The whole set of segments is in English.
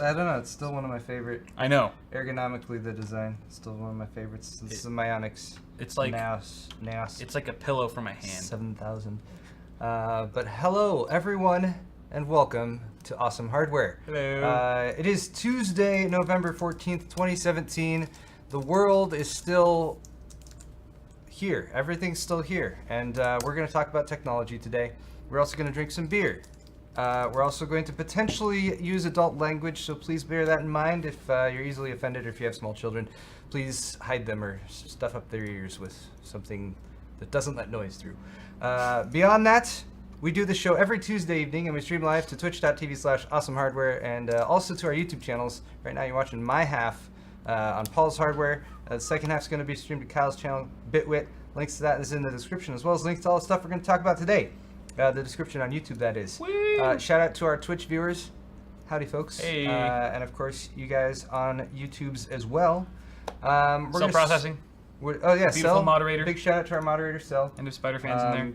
I don't know. It's still one of my favorite. I know. Ergonomically, the design is still one of my favorites. This is the Myonix. It's like NAS. It's like a pillow for my hand. 7000. But hello, everyone, and welcome to Awesome Hardware. Hello. It is Tuesday, November 14th, 2017. The world is still here. Everything's still here, and we're going to talk about technology today. We're also going to drink some beer. We're also going to potentially use adult language, so please bear that in mind. If you're easily offended or if you have small children, please hide them or stuff up their ears with something that doesn't let noise through. Beyond that, we do the show every Tuesday evening, and we stream live to twitch.tv/awesomehardware and also to our YouTube channels. Right now you're watching my half on Paul's Hardware. The second half is going to be streamed to Kyle's channel, Bitwit. Links to that is in the description, as well as links to all the stuff we're going to talk about today. The description on YouTube, that is. Shout out to our Twitch viewers. Howdy, folks. Hey. And of course, you guys on YouTube's as well. Cell processing. Oh, yeah, Beautiful Cell. moderator. Big shout out to our moderator, Cell. And if Spider fans in there.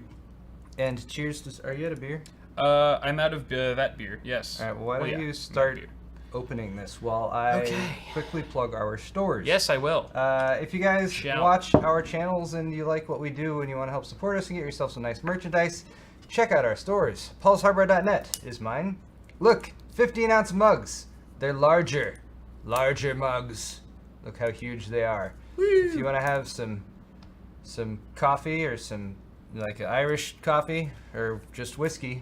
And cheers to. Are you out of beer? I'm out of that beer. Yes. All right, well, why don't you I'm start out of beer. opening this while I quickly plug our stores. Yes, I will. If you guys Shall. watch our channels and you like what we do and you want to help support us and get yourself some nice merchandise, check out our stores. paulshardware.net is mine. Look, 15-ounce mugs. They're larger mugs. Look how huge they are. Woo. If you want to have some coffee or some like Irish coffee or just whiskey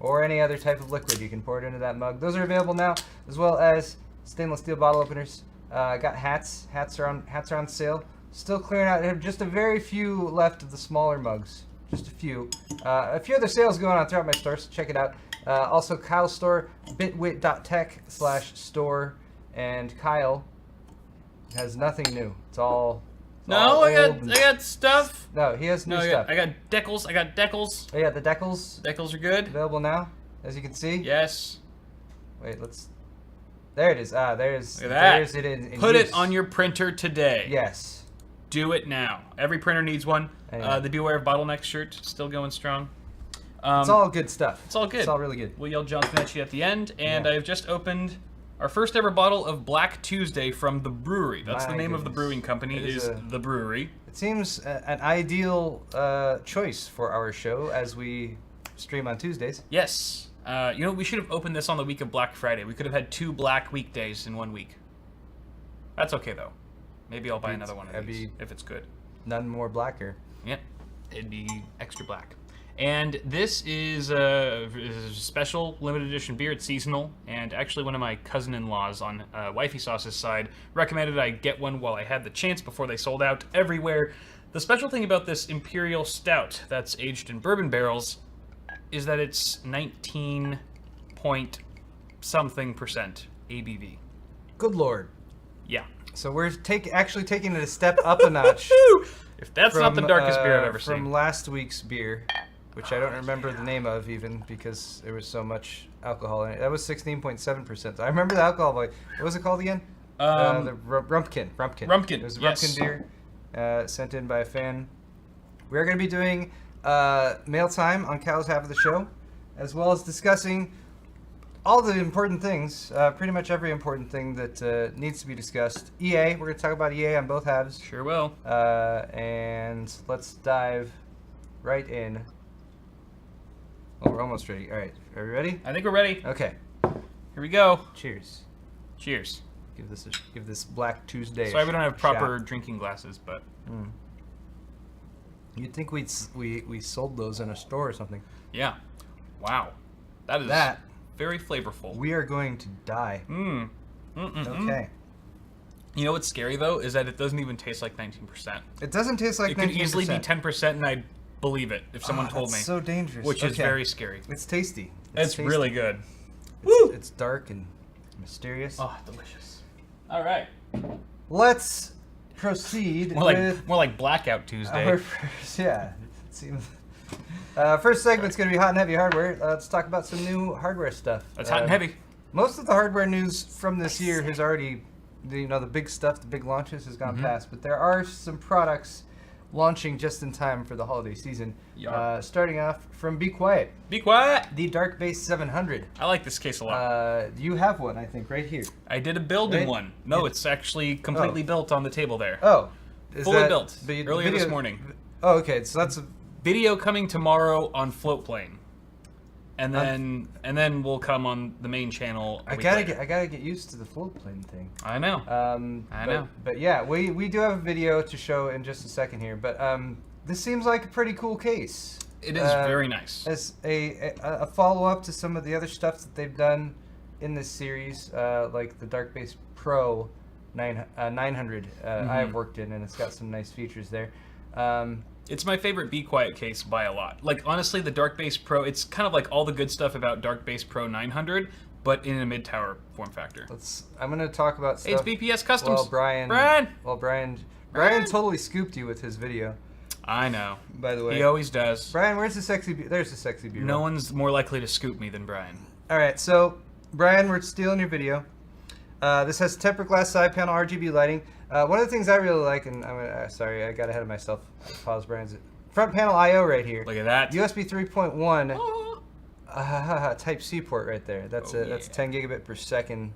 or any other type of liquid, you can pour it into that mug. Those are available now, as well as stainless steel bottle openers. Got hats. Hats are on sale. Still clearing out. I have just a very few left of the smaller mugs. Just a few. A few other sales going on throughout my store, so check it out. Also, Kyle's store, bitwit.tech/store, and Kyle has nothing new. It's all. No, I got stuff. No, he has new stuff. I got decals. Oh yeah, the decals Decals are good. available now, as you can see. Yes. Wait, let's. There it is. There's. Look at that. There's it in Put use. it on your printer today. Yes. Do it now. Every printer needs one. Yeah. The Beware of Bottleneck shirt still going strong. It's all good stuff. It's all good. It's all really good. We'll yell John Finecci at the end, and Yeah. I've just opened our first ever bottle of Black Tuesday from The Brewery. That's My the name of the goodness. brewing company, It is is The Brewery. It seems an ideal choice for our show as we stream on Tuesdays. Yes. We should have opened this on the week of Black Friday. We could have had 2 black weekdays in 1 week. That's okay, though. Maybe I'll buy another one of that'd these, be- if it's good. None more blacker. Yep. It'd be extra black. And this is a special limited edition beer. It's seasonal. And actually one of my cousin-in-laws on Wifey Sauce's side recommended I get one while I had the chance before they sold out everywhere. The special thing about this Imperial Stout that's aged in bourbon barrels is that it's 19 point something percent ABV. Good lord. Yeah. So we're actually taking it a step up a notch. If that's not the darkest beer I've ever from seen. last week's beer, which I don't remember the name of even because there was so much alcohol in it. That was 16.7%. I remember the alcohol. What was it called again? The Rumpkin. Rumpkin, It was a yes. Rumpkin beer sent in by a fan. We're going to be doing mail time on Kyle's half of the show, as well as discussing all the important things, pretty much every important thing that needs to be discussed. EA, we're going to talk about EA on both halves. Sure will. And let's dive right in. Oh, we're almost ready. All right, are we ready? I think we're ready. Okay. Here we go. Cheers. Cheers. Give this Black Tuesday. Sorry we don't have proper shot. drinking glasses, but You'd think we sold those in a store or something. yeah. Wow. That is That very flavorful. we are going to die. Okay. You know what's scary though is that it doesn't even taste like 19%. It doesn't taste like It could 19%. easly be 10% and I'd believe it if someone told me. That's so dangerous. Which is Okay. very scary. It's tasty. It's tasty. really good. It's dark and mysterious. Oh, delicious. All right. Let's proceed More with like Blackout Tuesday. our first. Yeah, it seems. First segment's going to be hot and heavy hardware. Let's talk about some new hardware stuff. That's hot and heavy. Most of the hardware news from this year has already, the big stuff, the big launches has gone past. But there are some products launching just in time for the holiday season. Yeah. Starting off from Be Quiet, Be quiet. the Dark Base 700. I like this case a lot. You have one, I think, right here. I did a building Right? one. No, it's actually completely built on the table there. Oh, is Fully that- built. the Earlier this video- morning. Oh, okay. So that's Video coming tomorrow on Floatplane. And then we'll come on the main channel. I gotta get used to the float plane thing. I know. I know. But yeah, we do have a video to show in just a second here. But this seems like a pretty cool case. It is very nice. As a follow up to some of the other stuff that they've done in this series, like the Dark Base Pro 900 I've worked in, and it's got some nice features there. It's my favorite Be Quiet case by a lot. Like, honestly, the Dark Base Pro, it's kind of like all the good stuff about Dark Base Pro 900, but in a mid-tower form factor. I'm gonna talk about stuff. It's BPS Customs. Well, Brian totally scooped you with his video. I know. By the way, He always does. Brian, where's the sexy? There's the sexy B-roll. No one's more likely to scoop me than Brian. All right, so Brian, we're stealing your video. This has tempered glass side panel RGB lighting. One of the things I really like, and I'm gonna, sorry, I got ahead of myself. Pause Brian's front panel I/O right here. Look at that. USB 3.1 Oh. Type C port right there. That's Oh, that's yeah. 10 gigabit per second.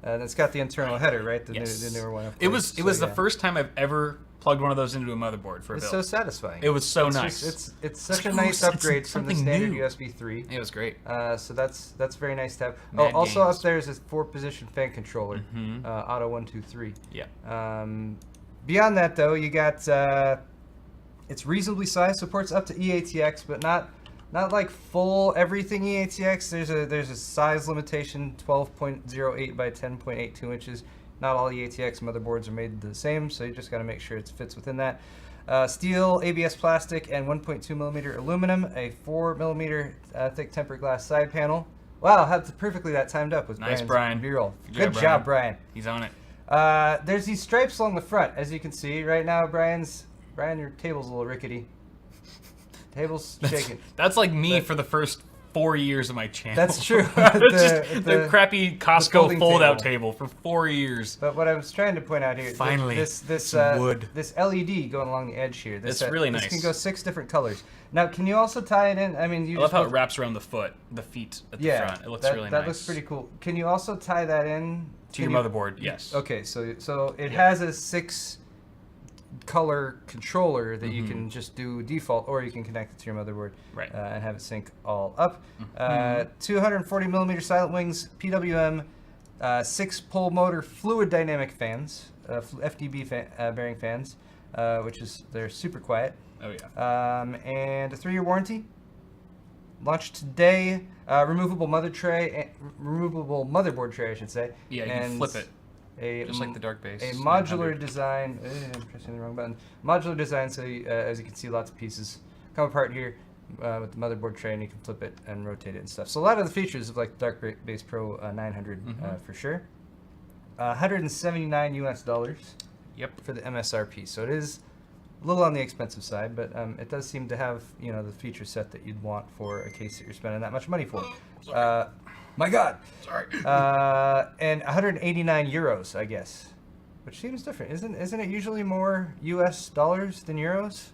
And it's got the internal header, right? The, Yes. the newer one. Of It course. was So, the first time I've ever plugged one of those into a motherboard for a It's build. so satisfying. It was so It's nice. it's such a It's nice cool. It's upgrade from the something standard new. USB 3. It was great. So that's very nice to have. Mad Oh, also games. up there is a 4-position fan controller, Mhm. Auto 1, 2, 3. Yeah. Beyond that, though, you got it's reasonably sized, supports up to eATX, but not like full everything eATX. There's a size limitation, 12.08 by 10.82 inches. Not all eATX motherboards are made the same, so you just got to make sure it fits within that. Steel, ABS plastic, and 1.2 millimeter aluminum. A 4 millimeter thick tempered glass side panel. Wow, how perfectly that timed up with Nice, Brian's Brian. B-roll. Good Good job, job, Brian. He's on it. There's these stripes along the front, as you can see right now. Brian, your table's a little rickety. Table's shaking. That's like me But- for the first 4 years of my channel. That's true. It's just the crappy Costco folding fold-out table. table for 4 years. But what I was trying to point out here, Finally, this some wood. this LED going along the edge here. This, It's really This nice. can go 6 different colors. Now, can you also tie it in? I mean, you I love just how it wraps around the feet at the yeah, front. It looks that, really that nice. looks pretty cool. Can you also tie that in To your Can you- motherboard, yes. Okay, so it Yeah. has a 6 color controller that you Mhm. can just do default, or you can connect it to your motherboard Right. and have it sync all up. Mhm. 240 millimeter silent wings, PWM, 6-pole motor fluid dynamic fans, FDB bearing fans, they're super quiet, Oh yeah. and a 3-year warranty. Launched today. Removable removable motherboard tray, I should say. Yeah, you can and flip it. A Just like the Dark Base. a modular 900. design. I'm pressing the wrong button. Modular design, so as you can see, lots of pieces come apart here with the motherboard tray, and you can flip it and rotate it and stuff. So a lot of the features of like Dark Base Pro 900 Mhm. for sure. $179 US Yep. for the MSRP. So it is a little on the expensive side, but it does seem to have the feature set that you'd want for a case that you're spending that much money for. My God. Sorry. And 189 euros, I guess, which seems different. Isn't it usually more US dollars than euros?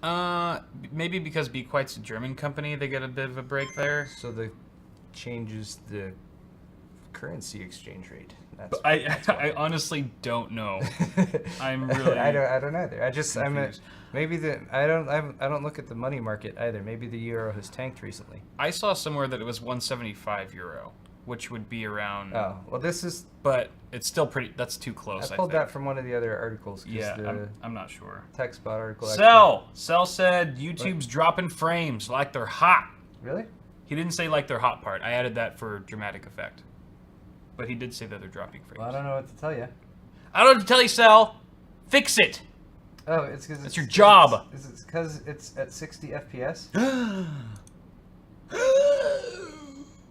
Maybe because Be Quiet's a German company, they get a bit of a break there. So the changes the currency exchange rate. That's, But I that's why. I honestly don't know. I'm really I don't either. confused. I don't look at the money market either. Maybe the euro has tanked recently. I saw somewhere that it was 175 euro, which would be around. Oh well, this is. But it's still pretty. That's too close. I pulled that think. from one of the other articles. 'Cause Yeah, the I'm not sure. TechSpot article. Cell said YouTube's dropping frames like they're hot. Really? He didn't say like they're hot part. I added that for dramatic effect. But he did say that they're dropping frames. Well, I don't know what to tell you. I don't know what to tell you, Cell. Fix it. Oh, it's because That's your job. Is it because it's at 60 FPS?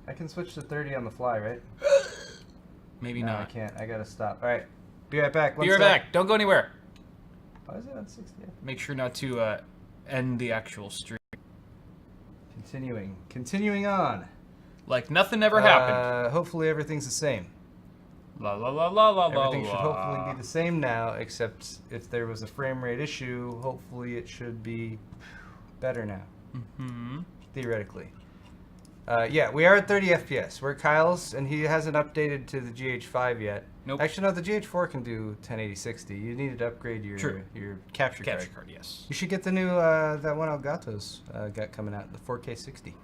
I can switch to 30 on the fly, right? Maybe No, I not. can't. I gotta stop. All right, be right back. Be One right sec. back. Don't go anywhere. Why is it on 60? Make sure not to end the actual stream. Continuing on. Like nothing ever happened. Hopefully everything's the same. La la la la la la. Everything should hopefully be the same now, except if there was a frame rate issue, hopefully it should be better now. Mm-hmm. Theoretically. Yeah, we are at 30 FPS. We're Kyle's, and he hasn't updated to the GH5 yet. Nope. Actually, no, the GH4 can do 1080-60. You needed to upgrade your True. your capture card. Capture card, yes. You should get the new that one Elgato's got coming out, the 4K 60.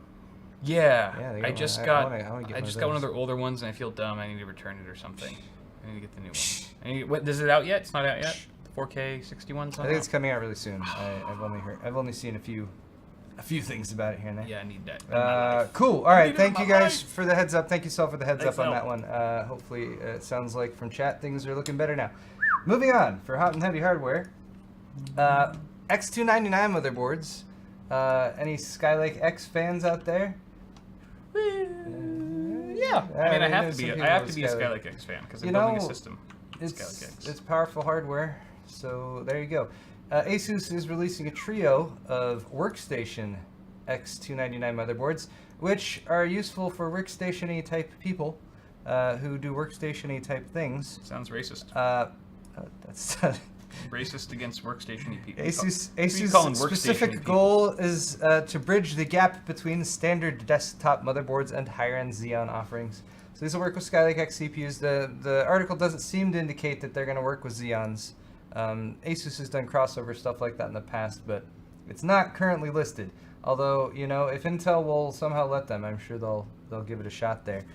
Yeah, Yeah, they I got just one. got. I wanna get I one just of got one of those. their older ones, and I feel dumb. I need to return it or something. I need to get the new one. What, is it out yet? It's not out yet. The 4K 61. I think it's coming out really soon. I've only seen a few things about it here and there. Yeah, I need that. in my life. Cool. All right. Need it Thank in you my guys life. for the heads up. Thank you, Sal, for the heads Thanks, up on Sal. that one. Hopefully, it sounds like from chat things are looking better now. Moving on for hot and heavy hardware. X299 motherboards. Any Skylake X fans out there? Yeah, I mean, I have there's to be. some I have people to be with a Skylake. Skylake X fan because You I'm building a know, system. Skylake It's powerful hardware, so there you go. Asus is releasing a trio of workstation X299 motherboards, which are useful for workstation-y type people who do workstation-y type things. Sounds racist. That's Racist against workstation people. Asus' specific goal is to bridge the gap between standard desktop motherboards and higher-end Xeon offerings. So these will work with Skylake X CPUs. The article doesn't seem to indicate that they're going to work with Xeons. Asus has done crossover stuff like that in the past, but it's not currently listed. Although, you know, if Intel will somehow let them, I'm sure they'll give it a shot there.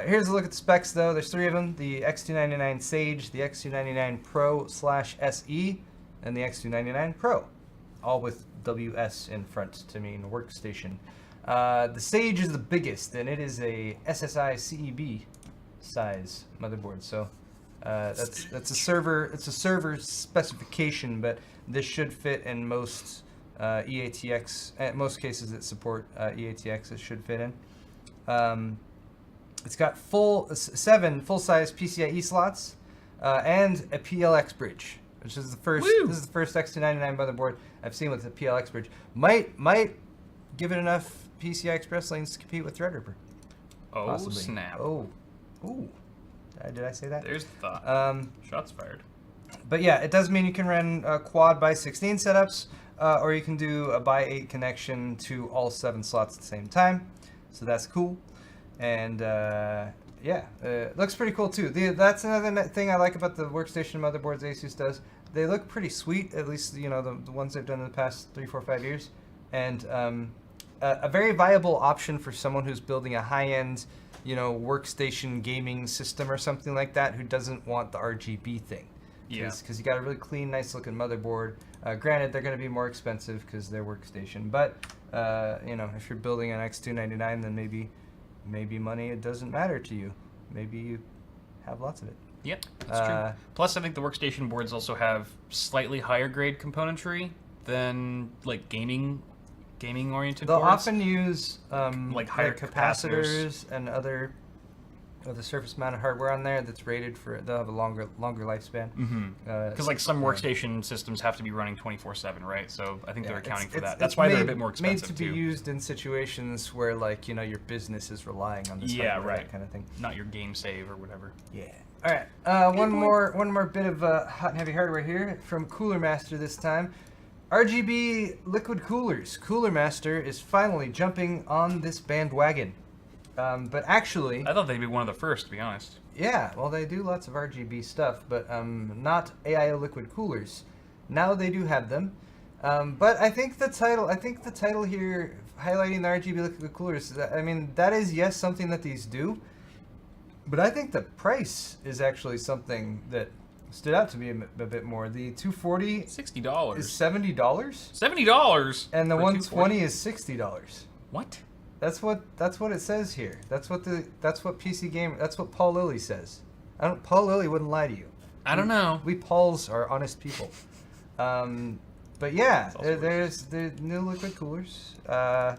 Here's a look at the specs, though. There's three of them: the X299 Sage, the X299 Pro/SE, and the X299 Pro, all with WS in front to mean workstation. The Sage is the biggest, and it is a SSI CEB size motherboard. So that's a server. It's a server specification, but this should fit in most EATX. In most cases that support EATX, it should fit in. It's got seven full-size PCIe slots and a PLX bridge, which is the first. Woo! This is the first X299 motherboard I've seen with a PLX bridge. Might give it enough PCI Express lanes to compete with Threadripper. Oh, Possibly. snap. Oh, ooh. Did I say that? There's the thought. Shots fired. But yeah, it does mean you can run quad by 16 setups, or you can do a by 8 connection to all 7 slots at the same time. So that's cool. And yeah, looks pretty cool too. That's another thing I like about the workstation motherboards Asus does. They look pretty sweet, at least you know the ones they've done in the past 3, 4, 5 years. And a very viable option for someone who's building a high-end, you know, workstation gaming system or something like that, who doesn't want the RGB thing. Yeah. Because you got a really clean, nice-looking motherboard. Granted, they're going to be more expensive because they're workstation. But you know, if you're building an X299, then maybe money, it doesn't matter to you. Maybe you have lots of it. Yep, that's true. Plus, I think the workstation boards also have slightly higher grade componentry than like gaming oriented They'll boards. often use Like higher capacitors and other surface mounted hardware on there that's rated for. They'll have a longer lifespan. Because like some workstation systems have to be running 24/7, right? So I think they're accounting for that. It's That's why they're a made- bit more expensive Made to be too. used in situations where, like, you know, your business is relying on this Yeah, hardware, right. that kind of thing. Not your game save or whatever. Yeah. All right. One more bit of hot and heavy hardware here from Cooler Master this time. RGB liquid coolers. Cooler Master is finally jumping on this bandwagon. But actually, I thought they'd be one of the first, to be honest. yeah, well, they do lots of RGB stuff, but not AIO liquid coolers. Now they do have them. But I think the title here highlighting the RGB liquid coolers, I mean, that is, yes, something that these do. But I think the price is actually something that stood out to me a bit more. The 240 $60. is $70, $70. and the for 120 is $60. What? That's what it says here. That's what PC Gamer. That's what Paul Lilly says. Paul Lilly wouldn't lie to you. I don't know. We Pauls are honest people. But yeah, also there's the new liquid coolers. How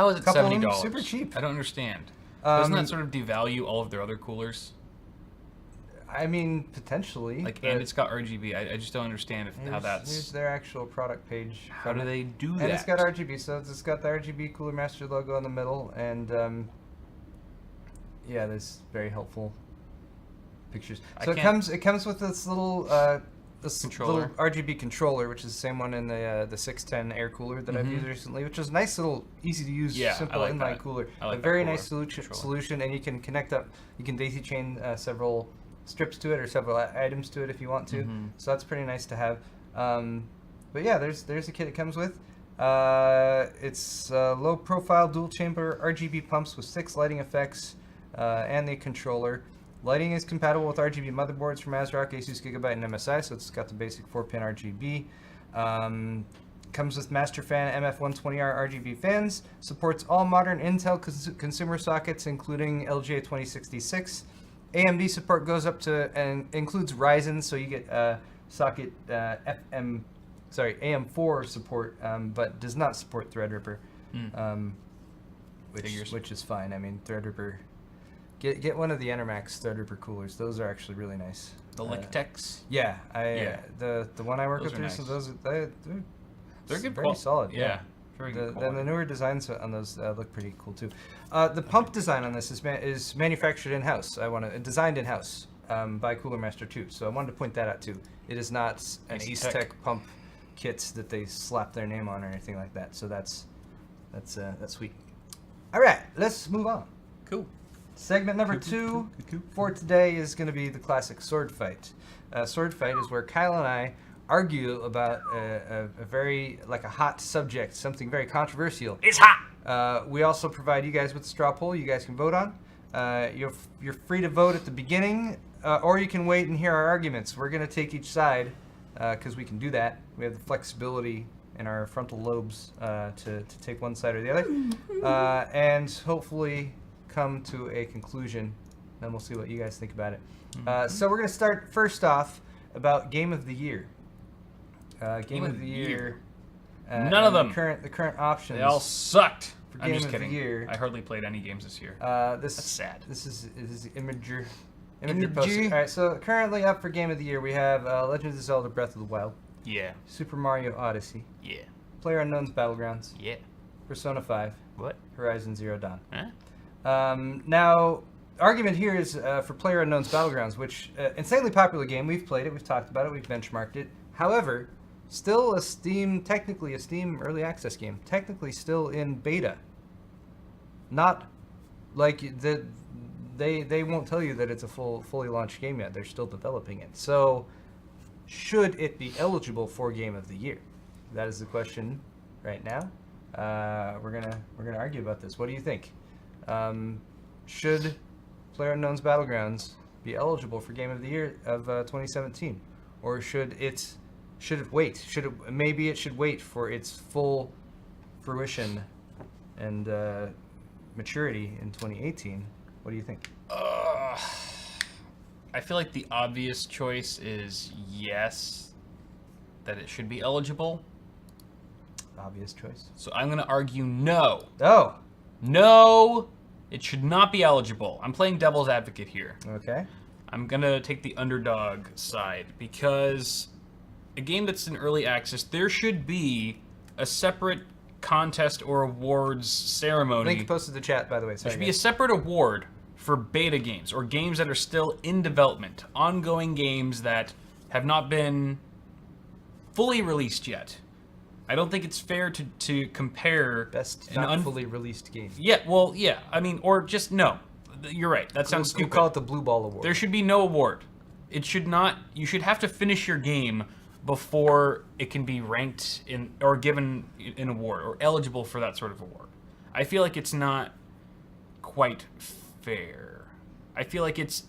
is it Couple of them $70? super cheap. I don't understand. Doesn't Um, that sort of devalue all of their other coolers? I mean, potentially. Like, but and it's got RGB. I just don't understand how here's that's. their actual product page. How from do it. they do that? And it's got RGB, so it's got the RGB Cooler Master logo in the middle, and yeah, that's very helpful. pictures. I So can't- it comes with this little Controller. little RGB controller, which is the same one in the 610 air cooler that I've used recently, which is a nice little, easy to use, Yeah, I simple like inline that. cooler. I like a that very cooler nice controller. solution, and you can connect up. You can daisy chain several strips to it or several items to it if you want to. So that's pretty nice to have. But yeah, there's the kit it comes with. It's low profile dual chamber RGB pumps with 6 lighting effects and the controller. Lighting is compatible with RGB motherboards from ASRock, Asus, Gigabyte, and MSI, so it's got the basic 4-pin RGB. Comes with Masterfan MF120R RGB fans. Supports all modern Intel consumer sockets, including LGA 2066. AMD support goes up to and includes Ryzen, so you get socket AM4 support, but does not support Threadripper, which is fine. I mean, Threadripper. Get one of the Enermax Threadripper coolers. Those are actually really nice. The Licktex. Yeah, Yeah. The one I work Those with are recently, nice. they're They're good. very solid. Yeah. Very good. And the newer designs on those look pretty cool too. The pump design on this is manufactured in house. Designed in house by Cooler Master 2. So I wanted to point that out too. It is not an Ace Ace Tech. Tech pump kit that they slap their name on or anything like that. So that's sweet. All right, let's move on. Cool. Segment number 2 for today is going to be the classic sword fight. Sword fight is where Kyle and I argue about a very, like a hot subject, something very controversial. It's hot. We also provide you guys with a straw poll you guys can vote on. You're free to vote at the beginning, or you can wait and hear our arguments. We're going to take each side because we can do that. We have the flexibility in our frontal lobes to take one side or the other, and hopefully come to a conclusion. Then we'll see what you guys think about it. So we're going to start first off about Game of the Year. Game of the Year. None of them. The current options. They all sucked. For I'm Game just of the kidding. Year. I hardly played any games this year. This That's sad. This is Imager. Imager. Poster. All right, so currently up for Game of the Year we have Legend of Zelda: Breath of the Wild, Yeah. Super Mario Odyssey, Yeah. PlayerUnknown's Battlegrounds, Yeah. Persona 5, What? Horizon Zero Dawn. Huh? Now, argument here is for PlayerUnknown's Battlegrounds, which insanely popular game. We've played it, we've talked about it, we've benchmarked it. However, still technically a Steam early access game, technically still in beta. Not like they won't tell you that it's a fully launched game yet. They're still developing it. So, should it be eligible for Game of the Year? That is the question right now. We're gonna argue about this. What do you think? Should PlayerUnknown's Battlegrounds be eligible for Game of the Year of 2017, or should it wait? Maybe it should wait for its full fruition and maturity in 2018. What do you think? I feel like the obvious choice is yes, that it should be eligible. Obvious choice. So I'm going to argue no. Oh, No, it should not be eligible. I'm playing devil's advocate here. okay. I'm going to take the underdog side because a game that's in early access, there should be a separate contest or awards ceremony. Link posted in the chat, by the way. There Sorry, should be a guys. separate award for beta games or games that are still in development, ongoing games that have not been fully released yet. I don't think it's fair to compare Best an not fully released game. Yeah, well, yeah. I mean, or just no. You're right. That sounds We'll stupid. call it the Blue Ball Award. There should be no award. It should not. You should have to finish your game before it can be ranked in or given an award or eligible for that sort of award. I feel like it's not quite fair. I feel like it's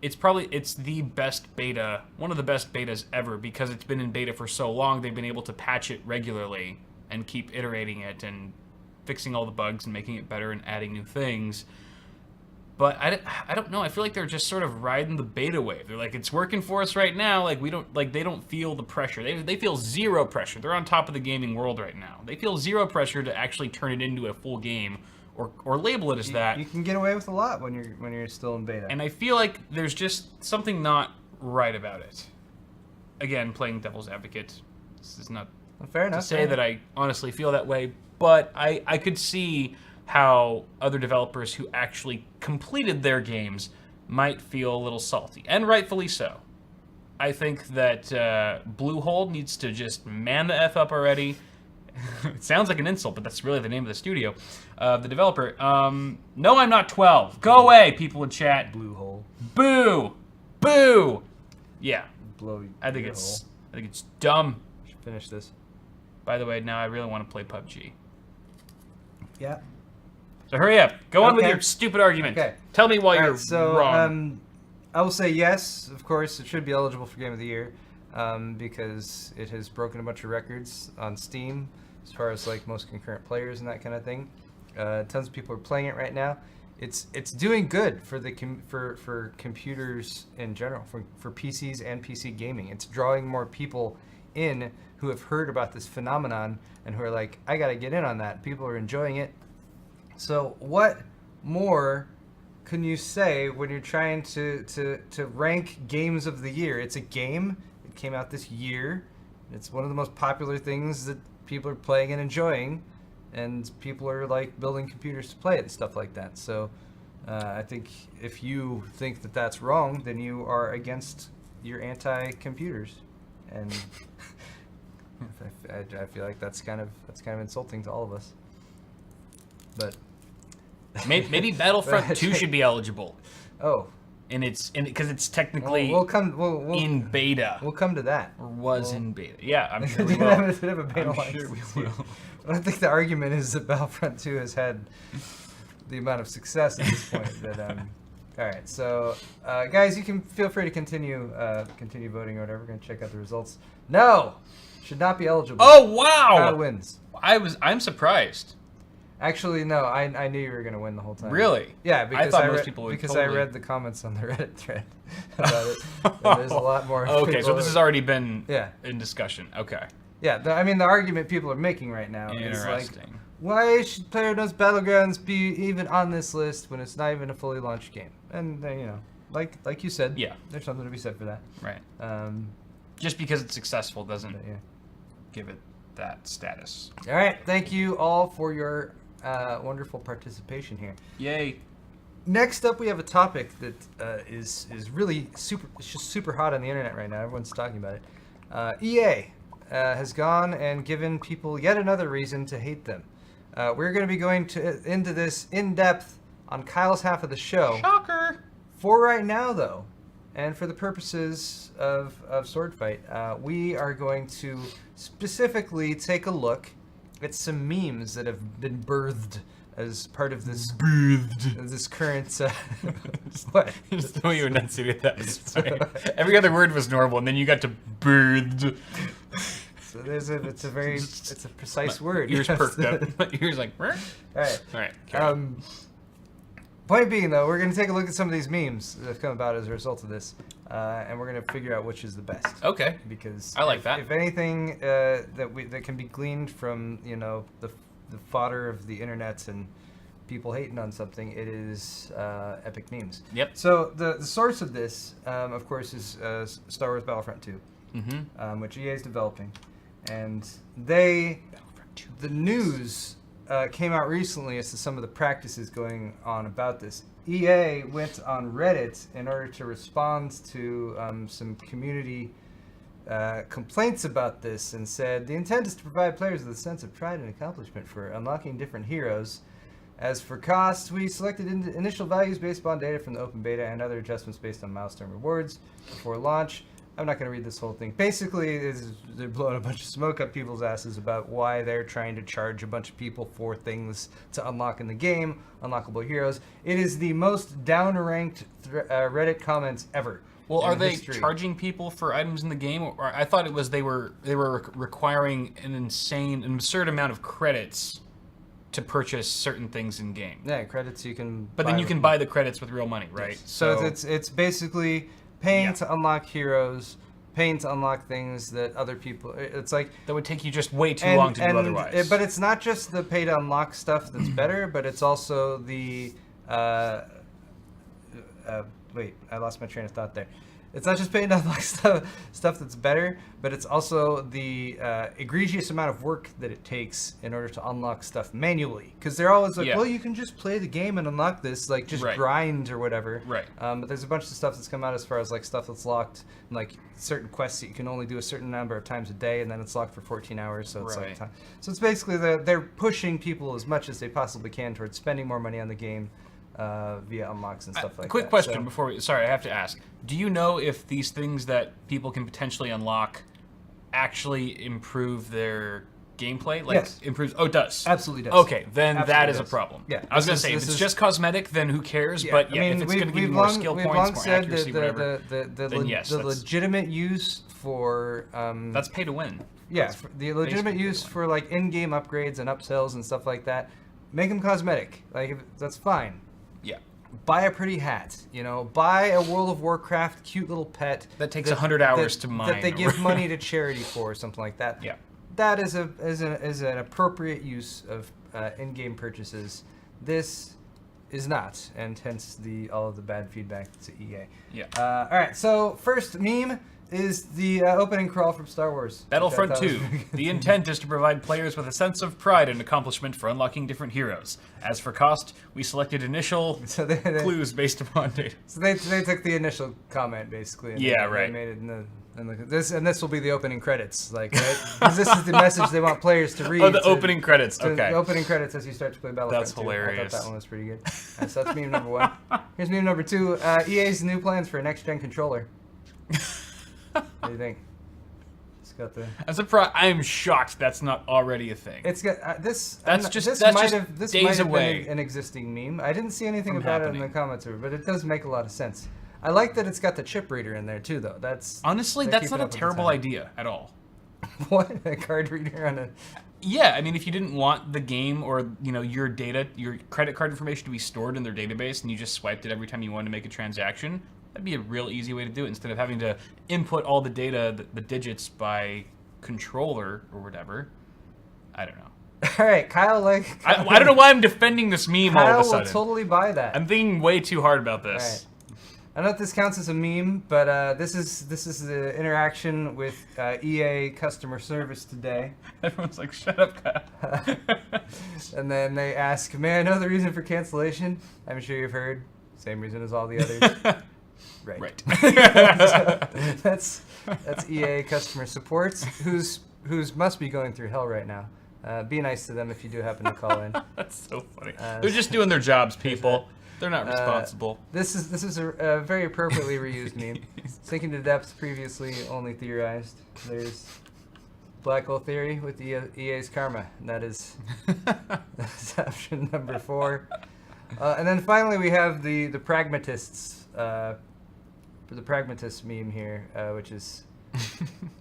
the best beta, one of the best betas ever, because it's been in beta for so long. They've been able to patch it regularly and keep iterating it and fixing all the bugs and making it better and adding new things. But I don't know. I feel like they're just sort of riding the beta wave. They're like, it's working for us right now. Like they don't feel the pressure. They feel zero pressure. They're on top of the gaming world right now. They feel zero pressure to actually turn it into a full game or label it as that. You can get away with a lot when you're still in beta. And I feel like there's just something not right about it. Again, playing devil's advocate. This is not Fair enough. to say that I honestly feel that way, but I could see how other developers who actually completed their games might feel a little salty, and rightfully so. I think that Bluehole needs to just man the F up already. It sounds like an insult, but that's really the name of the studio, the developer. No, I'm not 12. Go away, people in chat. Blue hole. Boo! Boo! Yeah, Blow. I think your it's hole. dumb. Should finish this. By the way, now I really want to play PUBG. Yeah. So hurry up. Go on with Okay. your stupid argument. Okay. Tell me why All you're right, so, wrong. I will say yes, of course, it should be eligible for Game of the Year because it has broken a bunch of records on Steam as far as like most concurrent players and that kind of thing. Tons of people are playing it right now. It's doing good for the for computers in general, for PCs and PC gaming. It's drawing more people in who have heard about this phenomenon and who are like, I got to get in on that. People are enjoying it. So what more can you say when you're trying to rank games of the year? It's a game. It came out this year. It's one of the most popular things that people are playing and enjoying, and people are like building computers to play it and stuff like that. So I think if you think that that's wrong, then you are against, you're anti-computers, and I feel like that's kind of insulting to all of us. But Maybe Battlefront 2 should be eligible, oh, and because it's technically we'll come in beta, we'll come to that. or was in beta. Yeah, I'm sure We we will. have a bit of a beta I'm line sure we since you- will. But I think the argument is that Battlefront 2 has had the amount of success at this point that all right, so guys, you can feel free to continue voting or whatever. We're gonna check out the results. No, should not be eligible. Oh Kyle wow! wins. I'm surprised. Actually, no, I knew you were gonna win the whole time. Really? Yeah, because thought I most read, people would because totally- I read the comments on the Reddit thread about it. And there's a lot more. Okay, so people this that- has already been Yeah. in discussion. Okay. Yeah, I mean, the argument people are making right now is like, Interesting. why should PlayerUnknown's Battlegrounds be even on this list when it's not even a fully launched game? And you know, like you said, Yeah. there's something to be said for that. Right. Just because it's successful doesn't But yeah. give it that status. All right, thank you all for your wonderful participation here. Yay. Next up, we have a topic that is really super. It's just super hot on the internet right now. Everyone's talking about it. EA has gone and given people yet another reason to hate them. We're going to be going into this in depth on Kyle's half of the show. Shocker. For right now, though, and for the purposes of Sword Fight, we are going to specifically take a look at some memes that have been birthed as part of this current. What? Just the way you enunciated that was funny. Every other word was normal, and then you got to bird. So it's a precise word. Ears Yes. perked up. My ears like. All All right. right. carry on. Point being, though, we're going to take a look at some of these memes that have come about as a result of this, and we're going to figure out which is the best. Okay. Because I like if, that. If anything that can be gleaned from the fodder of the internet and people hating on something, it is epic memes. Yep. So the source of this, of course, is Star Wars Battlefront 2, Mm-hmm. which EA is developing, and the news came out recently as to some of the practices going on about this. EA went on Reddit in order to respond to some community complaints about this and said, the intent is to provide players with a sense of pride and accomplishment for unlocking different heroes. As for cost, we selected initial values based upon data from the open beta and other adjustments based on milestone rewards before launch. I'm not going to read this whole thing. Basically, they're blowing a bunch of smoke up people's asses about why they're trying to charge a bunch of people for things to unlock in the game, unlockable heroes. It is the most downranked Reddit comments ever. Well, in are they history. charging people for items in the game, or I thought it was they were requiring an absurd amount of credits to purchase certain things in game. Yeah, credits you can. But then you can buy the credits with real money, right? So it's basically paying Yeah. to unlock heroes, paying to unlock things that other people. It's like. that would take you just way too long to do otherwise. But it's not just the pay to unlock stuff that's better, but it's also the wait, I lost my train of thought there. It's not just paying to unlock stuff that's better, but it's also the egregious amount of work that it takes in order to unlock stuff manually. Because they're always like, Yeah. well, you can just play the game and unlock this, like just Right. grind or whatever. Right. But there's a bunch of stuff that's come out as far as like stuff that's locked, and, like certain quests that you can only do a certain number of times a day, and then it's locked for 14 hours. So it's Right. like time. So it's basically they're pushing people as much as they possibly can towards spending more money on the game via unlocks and stuff like that. Quick question So- before we. Sorry, I have to ask. Do you know if these things that people can potentially unlock actually improve their gameplay? Like Yes. improves. Oh, it does. Absolutely does. Okay, then that Absolutely is a does. problem. Yeah, I was gonna this say is- if this it's is- just cosmetic, then who cares? But yeah, if it's gonna give you more skill we've points, long more said accuracy, that whatever, then yes, the that's- legitimate use for that's pay to win. yeah, That's the legitimate basically use the one. for like in-game upgrades and upsells and stuff like that, make them cosmetic. Like that's fine. Yeah. Buy a pretty hat, buy a World of Warcraft cute little pet That takes 100 hours to mine that they or give whatever. money to charity for or something like that. Yeah. That is an appropriate use of in-game purchases. This is not, and hence all of the bad feedback to EA. Yeah. All right, so first meme is the opening crawl from Star Wars. which I Battlefront thought was 2. very good. The intent is to provide players with a sense of pride and accomplishment for unlocking different heroes. As for cost, we selected initial So they clues based upon data. So they took the initial comment basically. And Yeah, they right. made it this will be the opening credits, like right? Because this is the message they want players to read. Oh, the to- opening credits. to Okay. The opening credits as you start to play Battlefront That's 2. I hilarious. thought that one was pretty good. So that's meme number one. Here's meme number two. EA's new plans for a next-gen controller. What do you think? It's got the. I'm surprised. I'm shocked that's not already a thing. It's got this. That's I'm- just- this that's might just have this days might have away been an existing meme. I didn't see anything from about it in happening. the comments, but it does make a lot of sense. I like that it's got the chip reader in there too, though. That's Honestly, they're that's keeping not a up with the terrible time. idea at all. What, a card reader on a. Yeah, I mean, if you didn't want the game or your data, your credit card information to be stored in their database, and you just swiped it every time you wanted to make a transaction, that'd be a real easy way to do it instead of having to input all the data, the digits by controller or whatever. I don't know. All right, Kyle. I don't know why I'm defending this meme all Kyle of a will sudden. totally buy that. I'm thinking way too hard about this. All right. I don't know if this counts as a meme, but this is the interaction with EA customer service today. Everyone's like, "Shut up, Kyle." And then they ask, "May I know the reason for cancellation?" I'm sure you've heard. Same reason as all the others. Right. Right. that's EA customer support, who's must be going through hell right now. Be nice to them if you do happen to call in. That's so funny. Uh, They're just doing their jobs, people. They're not responsible. This is a very appropriately reused meme. Sinking to depths previously only theorized. There's black hole theory with EA's karma. And that is that's option number 4. And then finally we have the pragmatists. For the pragmatist meme here, which is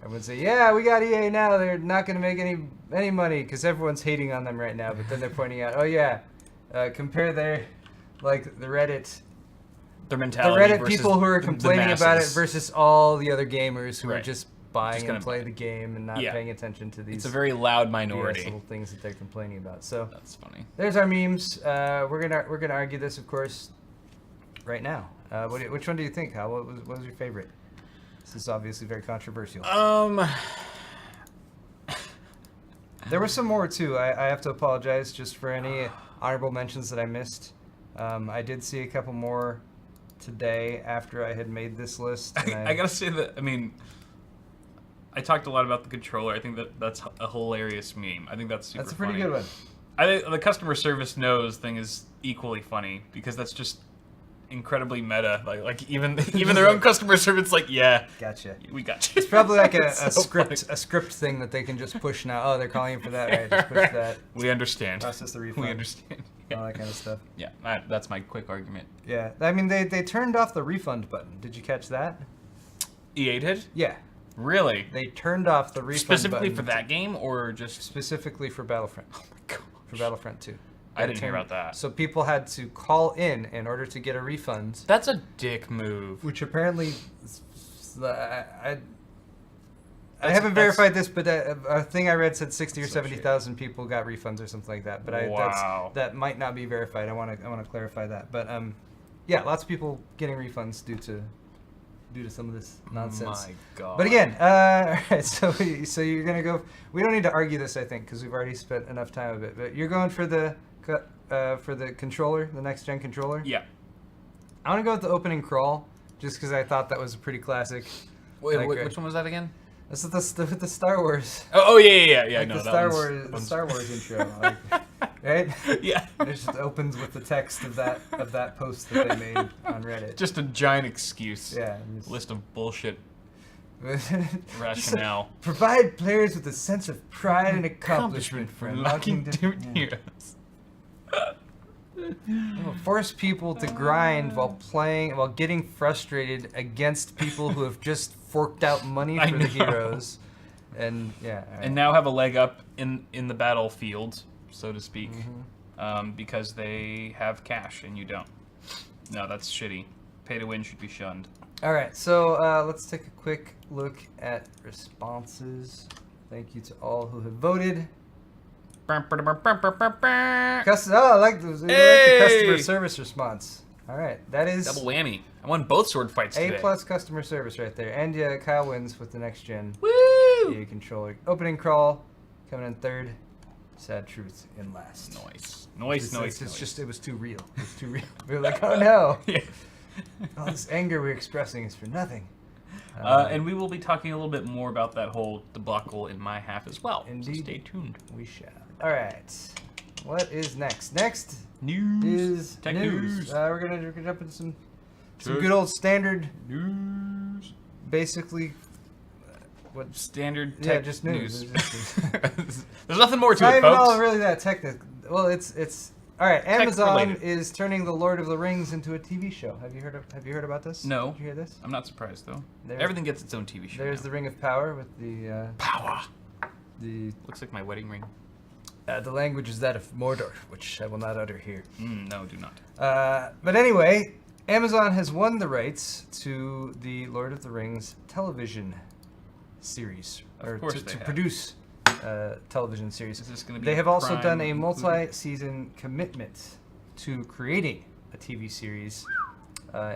everyone say, yeah, we got EA now. They're not going to make any money because everyone's hating on them right now. But then they're pointing out, oh yeah, compare their the Reddit. Their The mentality. Reddit versus people who are the complaining about it masses. versus all the other gamers who are Right. just buying Just gonna and play buy the it. game and not Yeah. paying attention to these It's a very loud BS minority. little things that they're complaining about. So That's funny. there's our memes. We're gonna argue this, of course, right now. Which one do you think, Hal? What was your favorite? This is obviously very controversial. There were some more too. I have to apologize just for any honorable mentions that I missed. I did see a couple more today after I had made this list. And I gotta say that, I mean, I talked a lot about the controller. I think that's a hilarious meme. I think that's super that's a pretty funny. good one. I think the customer service knows thing is equally funny because that's just incredibly meta. Like even their own customer service, like, yeah, Gotcha. we got you. It's probably like a So script funny. a script thing that they can just push now. Oh, they're calling you for that, right? Just push that. We understand. Process the refund. We understand. All that kind of stuff. Yeah, that's my quick argument. Yeah, I mean they turned off the refund button. Did you catch that? EA did? Yeah, Really? they turned off the refund Specifically button for that game, or just? specifically for Battlefront. Oh my god. For Battlefront 2. I didn't hear about that. So people had to call in order to get a refund, That's a dick move. which apparently I That's- haven't that's- verified this, but a thing I read said 60 or So 70,000 people got refunds or something like that. But Wow. that might not be verified. I want to clarify that. But yeah, lots of people getting refunds due to some of this nonsense. My God. But again, all right, so you're gonna go. We don't need to argue this, I think, because we've already spent enough time of it. But you're going for the controller, the next gen controller. Yeah. I want to go with the opening crawl, just because I thought that was a pretty classic. Wait, like, which one was that again? This is the Star Wars. Oh yeah. Like No, the that Star Wars intro, like, right? Yeah. It just opens with the text of that post that they made on Reddit. Just a giant excuse. Yeah. and List of bullshit just- rationale. Provide players with a sense of pride and accomplishment for unlocking different different. heroes. Force people to grind while getting frustrated against people who have just forked out money I for the know. heroes. And yeah. all right. And now have a leg up in the battlefield, so to speak, Mm-hmm. because they have cash and you don't. No, that's shitty. Pay to win should be shunned. All right, so let's take a quick look at responses. Thank you to all who have voted. I like the customer service response. All right, that is Double whammy. I won both sword fights A today. plus customer service right there. And yeah, Kyle wins with the next gen Woo! EA controller. Opening crawl coming in third. Sad truth in last. Nice. It was too real. It was too real. We were like, oh no, Yeah. all this anger we're expressing is for nothing. And we will be talking a little bit more about that whole debacle in my half as well. Indeed. So stay tuned. We shall. All right. What is next? Next News. is Tech news. news. We're gonna jump into some Tech good old standard, News. basically. What? Standard Yeah, tech just news. There's nothing more It's to not it, even all folks. really that technical. Well, it's all right. Amazon related. is turning the Lord of the Rings into a TV show. Have you heard about this? No. Did you hear this? I'm not surprised though. There's- Everything gets its own TV show. There's now. the Ring of Power with the power. Looks like my wedding ring. the language is that of Mordor, which I will not utter here. No, do not. But anyway, Amazon has won the rights to the Lord of the Rings television series, or course to they have. produce television series. Is this gonna be They have also Prime done a included? multi-season commitment to creating a TV series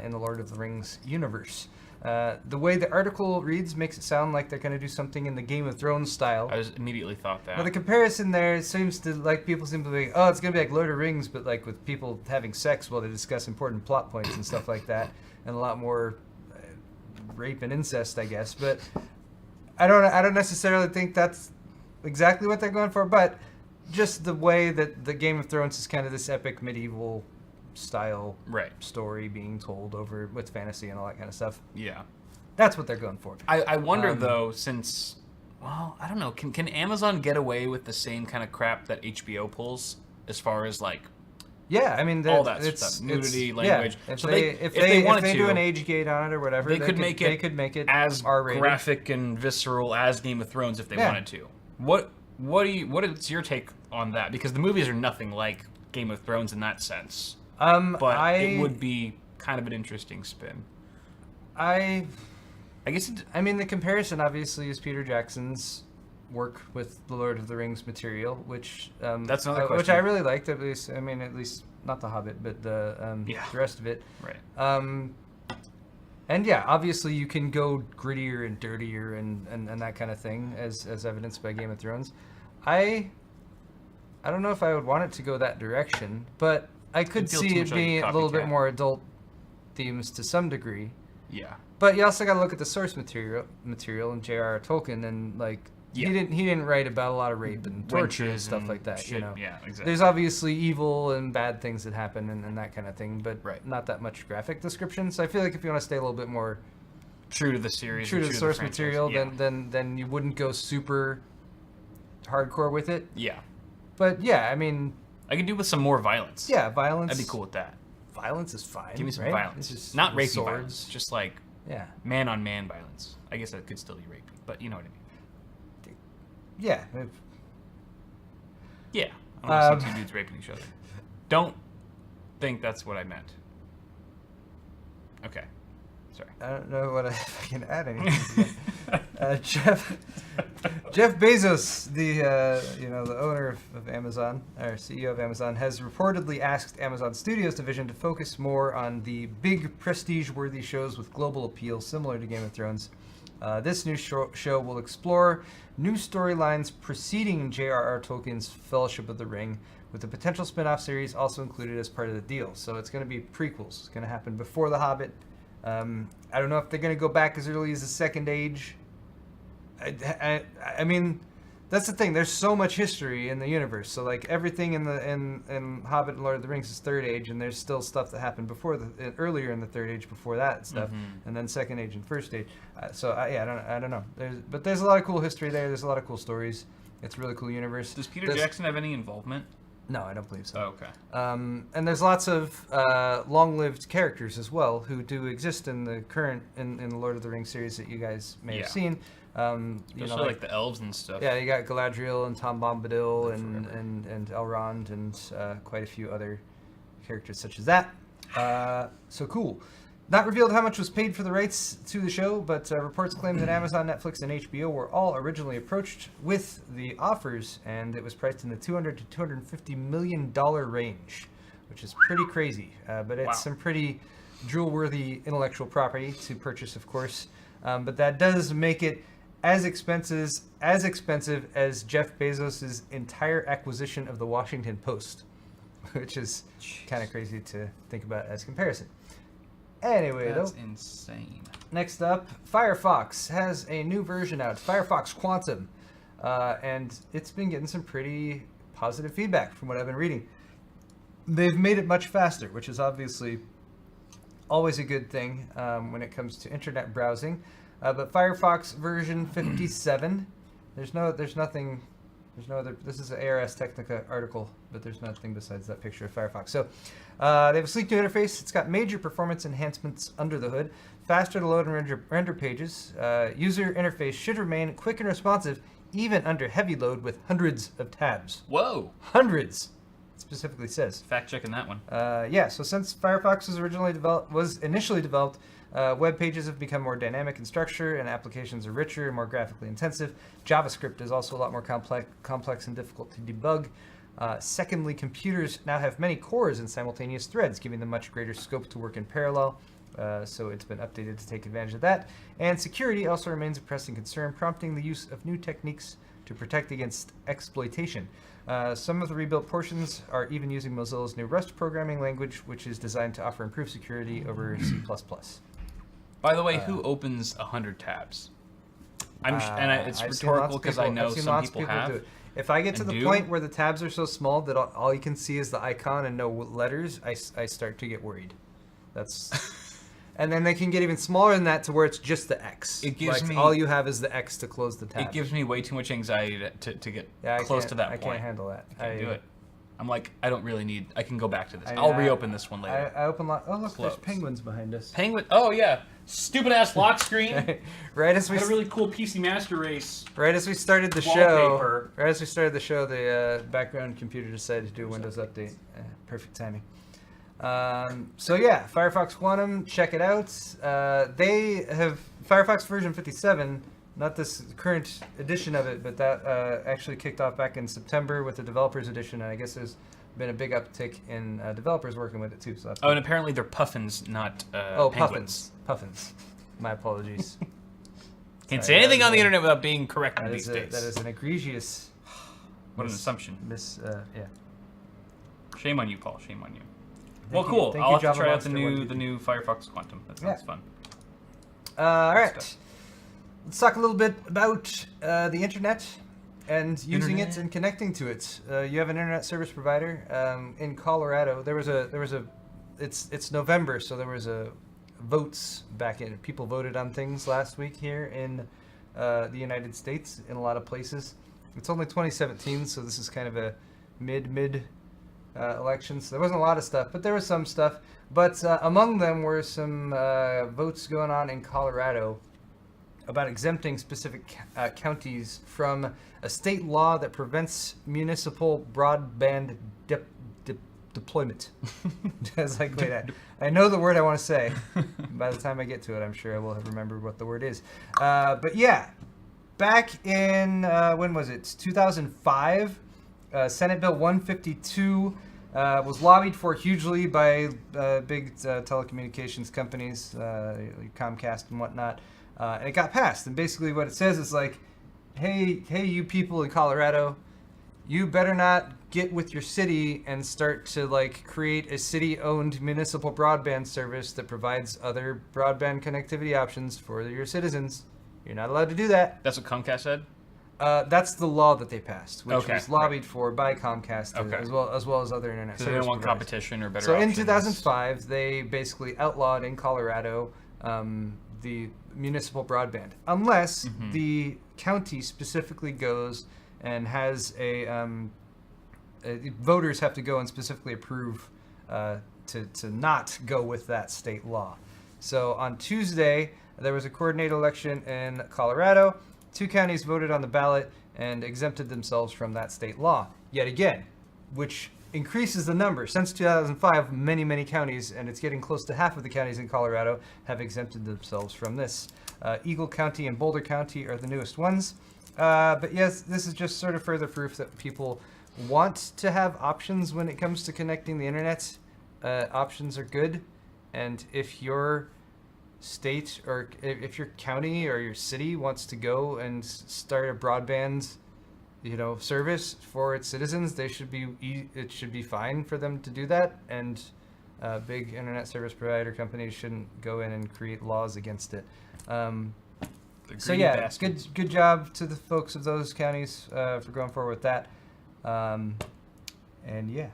in the Lord of the Rings universe. The way the article reads makes it sound like they're going to do something in the Game of Thrones style. I just immediately thought that. But the comparison there seems to, like, people seem to be, oh, it's going to be like Lord of the Rings, but like with people having sex while they discuss important plot points and stuff like that, and a lot more rape and incest, I guess. But I don't necessarily think that's exactly what they're going for, but just the way that the Game of Thrones is kind of this epic medieval style Right. story being told over with fantasy and all that kind of stuff. Yeah. That's what they're going for. I wonder though, since, well, I don't know, can Amazon get away with the same kind of crap that HBO pulls as far as like Yeah, I mean, all that it's, stuff, nudity, it's- language. Yeah. If So they if they wanted do to, an age gate on it or whatever, they could make it as R-rated. graphic and visceral as Game of Thrones if they Yeah. wanted to. What is your take on that? Because the movies are nothing like Game of Thrones in that sense, but it would be kind of an interesting spin. I guess I mean, the comparison obviously is Peter Jackson's work with the Lord of the Rings material, which That's another which question. I really liked. At least not the Hobbit, but the rest of it. right. And yeah, obviously you can go grittier and dirtier and that kind of thing, as evidenced by Game of Thrones. I don't know if I would want it to go that direction, but I could It'd feel see too it much like a being a little bit copycat. more adult themes to some degree. Yeah. But you also got to look at the source material in J.R.R. Tolkien, and like Yeah. he didn't write about a lot of rape and torture and Wenches stuff and like that. shit, You know, yeah, exactly. There's obviously evil and bad things that happen and that kind of thing, but Right. not that much graphic description. So I feel like if you want to stay a little bit more True to the series. true and to the source franchise, material, yeah. then you wouldn't go super hardcore with it. Yeah. But yeah, I mean, I could do with some more violence. yeah, violence. That'd be cool with that. Violence is fine. Give me some right? violence. It's just Not with rapey swords. violence. Just like Yeah. man-on-man violence. I guess that could still be rapey, but you know what I mean. Yeah. Yeah. I don't want to see Um, two dudes raping each other. Don't think that's what I meant. Okay. Sorry. I don't know if I can add anything. Jeff Bezos, the the owner of Amazon, or CEO of Amazon, has reportedly asked Amazon Studios division to focus more on the big prestige-worthy shows with global appeal, similar to Game of Thrones. This new show will explore new storylines preceding J.R.R. Tolkien's Fellowship of the Ring, with a potential spin-off series also included as part of the deal. So it's going to be prequels. It's going to happen before The Hobbit. I don't know if they're going to go back as early as the Second Age. I mean, that's the thing. There's so much history in the universe. So like everything in Hobbit and Lord of the Rings is Third Age, and there's still stuff that happened before earlier in the Third Age before that stuff, and then Second Age and First Age. I don't know. There's a lot of cool history there. There's a lot of cool stories. It's a really cool universe. Does Peter Jackson have any involvement? No, I don't believe so. Oh, okay. And there's lots of long-lived characters as well who do exist in the current in the Lord of the Rings series that you guys may have seen. Especially like the elves and stuff. Yeah, you got Galadriel and Tom Bombadil and Elrond and quite a few other characters such as that. So cool. Not revealed how much was paid for the rights to the show, but reports claim that Amazon, Netflix, and HBO were all originally approached with the offers, and it was priced in the $200 to $250 million range, which is pretty crazy. But it's some pretty drool-worthy intellectual property to purchase, of course. But that does make it as expensive as Jeff Bezos' entire acquisition of the Washington Post, which is kind of crazy to think about as comparison. Anyway, that's insane. Next up, Firefox has a new version out, Firefox Quantum, and it's been getting some pretty positive feedback from what I've been reading. They've made it much faster, which is obviously always a good thing when it comes to internet browsing. But Firefox version 57, there's no other. This is an ARS Technica article, but there's nothing besides that picture of Firefox. So they have a sleek new interface. It's got major performance enhancements under the hood, faster to load and render pages. User interface should remain quick and responsive, even under heavy load with hundreds of tabs. Whoa! Hundreds, it specifically says. Fact checking that one. So since Firefox was initially developed, web pages have become more dynamic in structure, and applications are richer and more graphically intensive. JavaScript is also a lot more complex and difficult to debug. Secondly, computers now have many cores and simultaneous threads, giving them much greater scope to work in parallel. So it's been updated to take advantage of that. And security also remains a pressing concern, prompting the use of new techniques to protect against exploitation. Some of the rebuilt portions are even using Mozilla's new Rust programming language, which is designed to offer improved security over C++. By the way, who opens 100 tabs? It's rhetorical because I know some people have. Do it. If I get to the point where the tabs are so small that all you can see is the icon and no letters, I start to get worried. And then they can get even smaller than that to where it's just the X. It gives me all you have is the X to close the tab. It gives me way too much anxiety to get close to that point. I can't handle that. I can't do it. I'm like, I don't really need. I can go back to this. I'll reopen this one later. I open lock. Oh look, there's penguins behind us. Penguin. Oh yeah, stupid ass lock screen. Right as we had a really cool PC Master Race. Right as we started the show. Right as we started the show, the background computer decided to do a Windows update. Perfect timing. So yeah, Firefox Quantum, check it out. They have Firefox version 57. Not this current edition of it, but that actually kicked off back in September with the developers edition, and I guess there's been a big uptick in developers working with it too. So that's and apparently they're puffins, not penguins. Puffins. My apologies. Can't say anything on the internet without being corrected these days. That is an egregious. What an assumption. Yeah. Shame on you, Paul. Shame on you. Well, cool. I'll have to try out the new Firefox Quantum. That sounds fun. All right. Let's talk a little bit about the internet and using it and connecting to it. You have an internet service provider in Colorado. It's November, so there was votes back in. People voted on things last week here in the United States in a lot of places. It's only 2017, so this is kind of a mid election. So there wasn't a lot of stuff, but there was some stuff. But among them were some votes going on in Colorado about exempting specific counties from a state law that prevents municipal broadband Deployment. I was like, wait, I know the word I want to say. By the time I get to it, I'm sure I will have remembered what the word is. But yeah, back in, when was it? 2005, Senate Bill 152 was lobbied for hugely by big telecommunications companies, like Comcast and whatnot, and it got passed. And basically what it says is like, hey, you people in Colorado, you better not get with your city and start to like create a city-owned municipal broadband service that provides other broadband connectivity options for your citizens. You're not allowed to do that. That's what Comcast said? That's the law that they passed, which Okay, was lobbied for by Comcast Okay. as well as other internet So service they don't want providers. competition or better So in options. 2005, they basically outlawed in Colorado the municipal broadband, unless the county specifically goes and has voters have to go and specifically approve to not go with that state law. So on Tuesday, there was a coordinated election in Colorado. 2 counties voted on the ballot and exempted themselves from that state law yet again, which increases the number. Since 2005, many counties, and it's getting close to half of the counties in Colorado, have exempted themselves from this. Eagle County and Boulder County are the newest ones. But yes, this is just sort of further proof that people want to have options when it comes to connecting the internet. Options are good, and if your state or if your county or your city wants to go and start a broadband, service for its citizens, it should be fine for them to do that, and big internet service provider companies shouldn't go in and create laws against it. So yeah, bastards. good job to the folks of those counties for going forward with that. And yeah,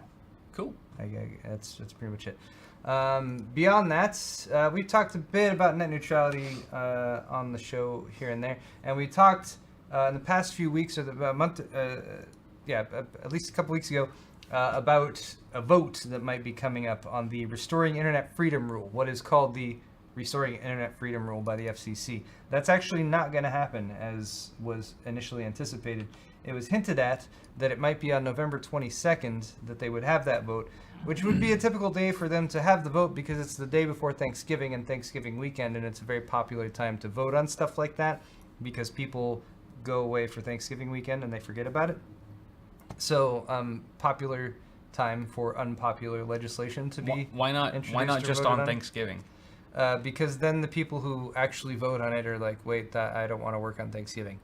Cool. that's pretty much it. Beyond that, we talked a bit about net neutrality on the show here and there, and we talked in the past few weeks, or about a month, at least a couple weeks ago, about a vote that might be coming up on the Restoring Internet Freedom Rule, what is called the Restoring Internet Freedom Rule by the FCC. That's actually not going to happen as was initially anticipated. It was hinted at that it might be on November 22nd that they would have that vote, which would be a typical day for them to have the vote because it's the day before Thanksgiving and Thanksgiving weekend, and it's a very popular time to vote on stuff like that because people go away for Thanksgiving weekend and they forget about it. So, popular time for unpopular legislation to be Why not introduced or just voted on Thanksgiving? Because then the people who actually vote on it are like, wait, I don't want to work on Thanksgiving.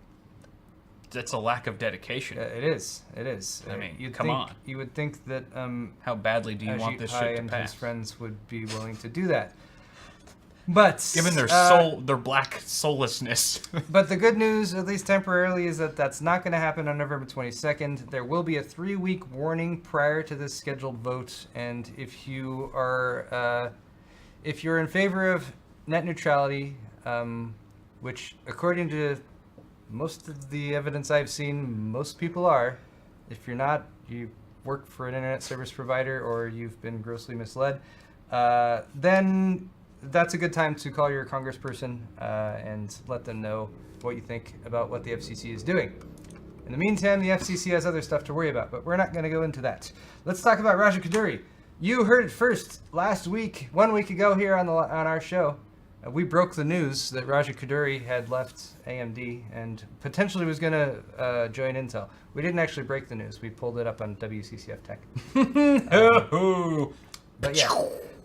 That's a lack of dedication. It is. I mean, You'd come think, on. You would think that How badly do you want this Ajit Pai shit to and pass? his friends would be willing to do that. But Given their their black soullessness. But the good news, at least temporarily, is that that's not going to happen on November 22nd. There will be a 3-week warning prior to this scheduled vote, and if you are, if you're in favor of net neutrality, which according to most of the evidence I've seen, most people are. If you're not, you work for an internet service provider or you've been grossly misled, then that's a good time to call your congressperson and let them know what you think about what the FCC is doing. In the meantime, the FCC has other stuff to worry about, but we're not going to go into that. Let's talk about Raja Kaduri. You heard it first last week, 1 week ago here on our show. We broke the news that Raja Kaduri had left AMD and potentially was going to join Intel. We didn't actually break the news. We pulled it up on WCCF Tech.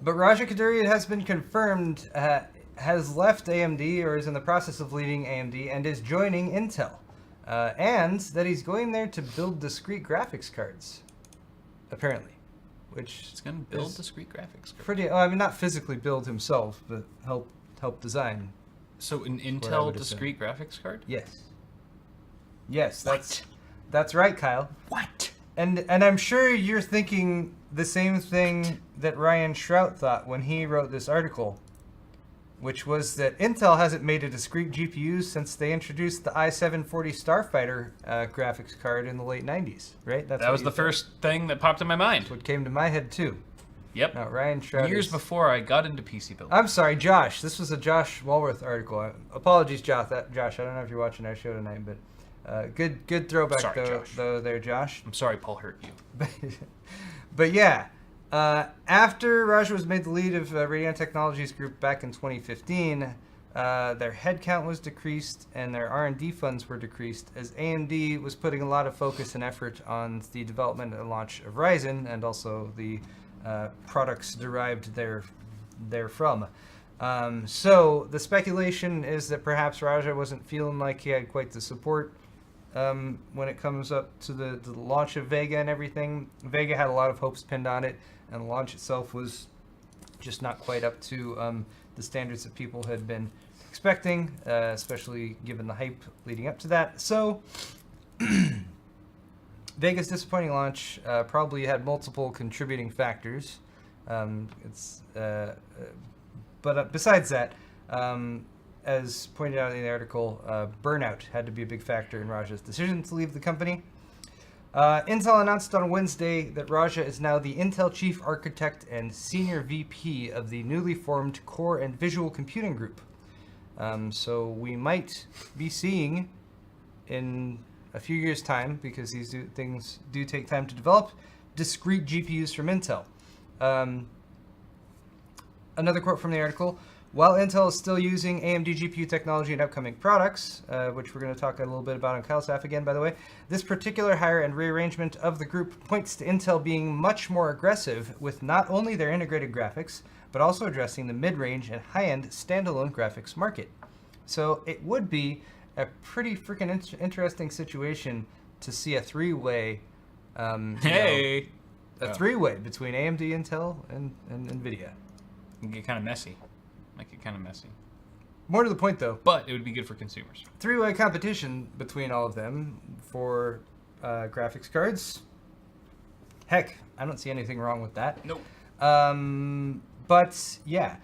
But Raja Kaduri, it has been confirmed, has left AMD or is in the process of leaving AMD and is joining Intel. And that he's going there to build discrete graphics cards, apparently. Which It's going to build is discrete graphics. pretty, I mean, not physically build himself, but help design. So an what I Intel would assume. discrete graphics card? Yes. Yes, that's right, Kyle. What? And I'm sure you're thinking the same thing that Ryan Shrout thought when he wrote this article, which was that Intel hasn't made a discrete GPU since they introduced the i740 Starfighter graphics card in the late 90s, right? That was the first thing that popped in my mind. That's what came to my head too. Yep. Now, Ryan Shrout Years is- before I got into PC building. I'm sorry, Josh. This was a Josh Walworth article. Apologies, Josh. Josh, I don't know if you're watching our show tonight, but good throwback Sorry, though, Josh. there, Josh. I'm sorry Paul hurt you. But yeah, After Raja was made the lead of Radeon Technologies Group back in 2015, their headcount was decreased and their R&D funds were decreased as AMD was putting a lot of focus and effort on the development and launch of Ryzen and also the products derived therefrom. So the speculation is that perhaps Raja wasn't feeling like he had quite the support when it comes up to the launch of Vega and everything. Vega had a lot of hopes pinned on it, and the launch itself was just not quite up to the standards that people had been expecting, especially given the hype leading up to that. So Vega's disappointing launch probably had multiple contributing factors. But besides that, as pointed out in the article, burnout had to be a big factor in Raja's decision to leave the company. Intel announced on Wednesday that Raja is now the Intel Chief Architect and Senior VP of the newly formed Core and Visual Computing Group. So we might be seeing in a few years' time, because these things do take time to develop, discrete GPUs from Intel. Another quote from the article: while Intel is still using AMD GPU technology in upcoming products, which we're going to talk a little bit about on CalSAF again, by the way, this particular hire and rearrangement of the group points to Intel being much more aggressive with not only their integrated graphics, but also addressing the mid-range and high-end standalone graphics market. So it would be a pretty freaking interesting situation to see a three-way, three-way between AMD, Intel, and NVIDIA. It can get kind of messy. Make it kind of messy. More to the point, though, But it would be good for consumers. three-way competition between all of them for graphics cards. Heck, I don't see anything wrong with that. Nope. But yeah,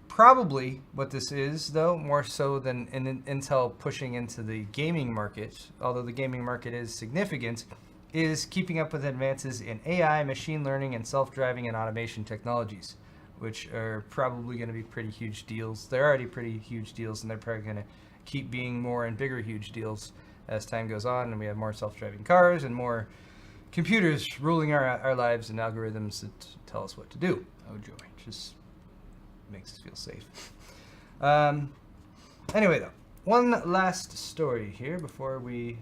probably what this is, though, more so than Intel pushing into the gaming market, although the gaming market is significant, is keeping up with advances in AI, machine learning, and self-driving and automation technologies, which are probably going to be pretty huge deals. They're already pretty huge deals, and they're probably going to keep being more and bigger huge deals as time goes on, and we have more self-driving cars and more computers ruling our lives and algorithms that tell us what to do. Oh, joy. Just makes us feel safe. Anyway, though, one last story here before we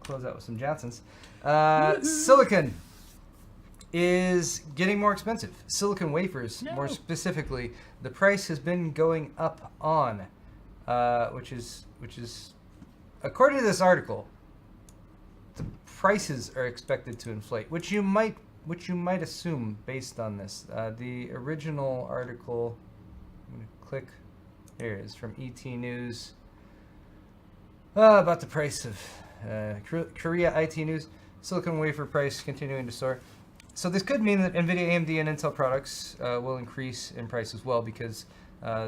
close out with some Johnsons. Silicon is getting more expensive. Silicon wafers, more specifically, the price has been going up on, which is according to this article, the prices are expected to inflate, which you might assume based on this. The original article, I'm gonna click. Here it is from ET News about the price of Korea IT News. Silicon wafer price continuing to soar. So this could mean that NVIDIA, AMD, and Intel products will increase in price as well, because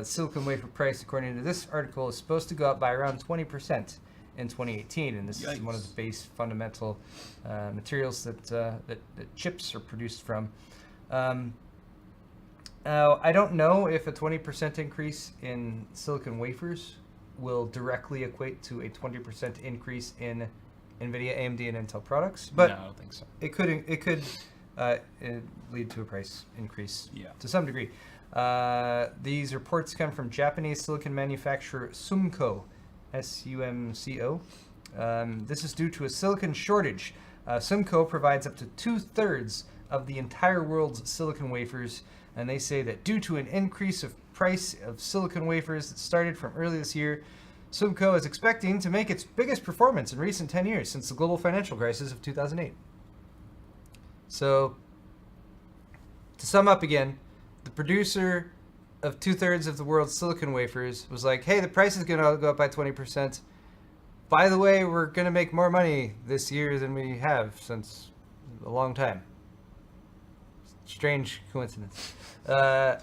silicon wafer price, according to this article, is supposed to go up by around 20% in 2018, and this is one of the base fundamental materials that chips are produced from. Now, I don't know if a 20% increase in silicon wafers will directly equate to a 20% increase in NVIDIA, AMD, and Intel products, but no, I don't think so. it could lead to a price increase to some degree. These reports come from Japanese silicon manufacturer SUMCO, SUMCO. This is due to a silicon shortage. SUMCO provides up to 2/3 of the entire world's silicon wafers, and they say that due to an increase of price of silicon wafers that started from early this year, SUMCO is expecting to make its biggest performance in recent 10 years since the global financial crisis of 2008. So, to sum up again, the producer of 2/3 of the world's silicon wafers was like, hey, the price is going to go up by 20%. By the way, we're going to make more money this year than we have since a long time. Strange coincidence. But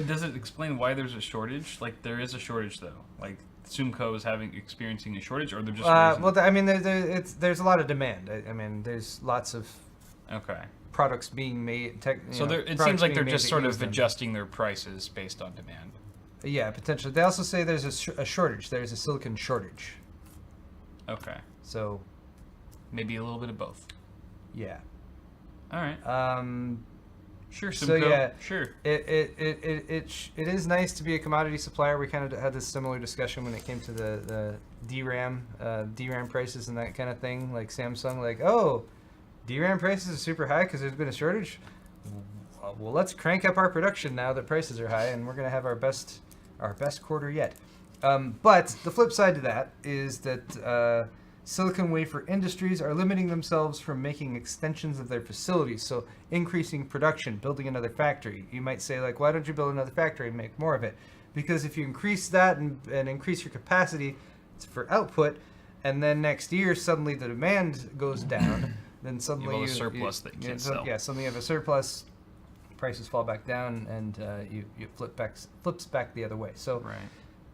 does it explain why there's a shortage? Like, there is a shortage, though. Like, SUMCO is experiencing a shortage, or they're just there's a lot of demand. I mean, there's lots of products being made. It seems like they're just sort of adjusting their prices based on demand. Yeah, potentially. They also say there's a shortage. There's a silicon shortage. Okay. So, maybe a little bit of both. Yeah. All right. Sure, So Simcoe. yeah, Sure. it is nice to be a commodity supplier. We kind of had this similar discussion when it came to the DRAM prices and that kind of thing. Like Samsung, like, oh, DRAM prices are super high because there's been a shortage. Well, let's crank up our production now that prices are high, and we're gonna have our best quarter yet. But the flip side to that is that silicon wafer industries are limiting themselves from making extensions of their facilities, so increasing production, building another factory. You might say, like, why don't you build another factory and make more of it? Because if you increase that and increase your capacity for output, and then next year suddenly the demand goes down, then suddenly You have a surplus that you can't sell. Yeah, suddenly you have a surplus, prices fall back down, and you flips back the other way. So Right.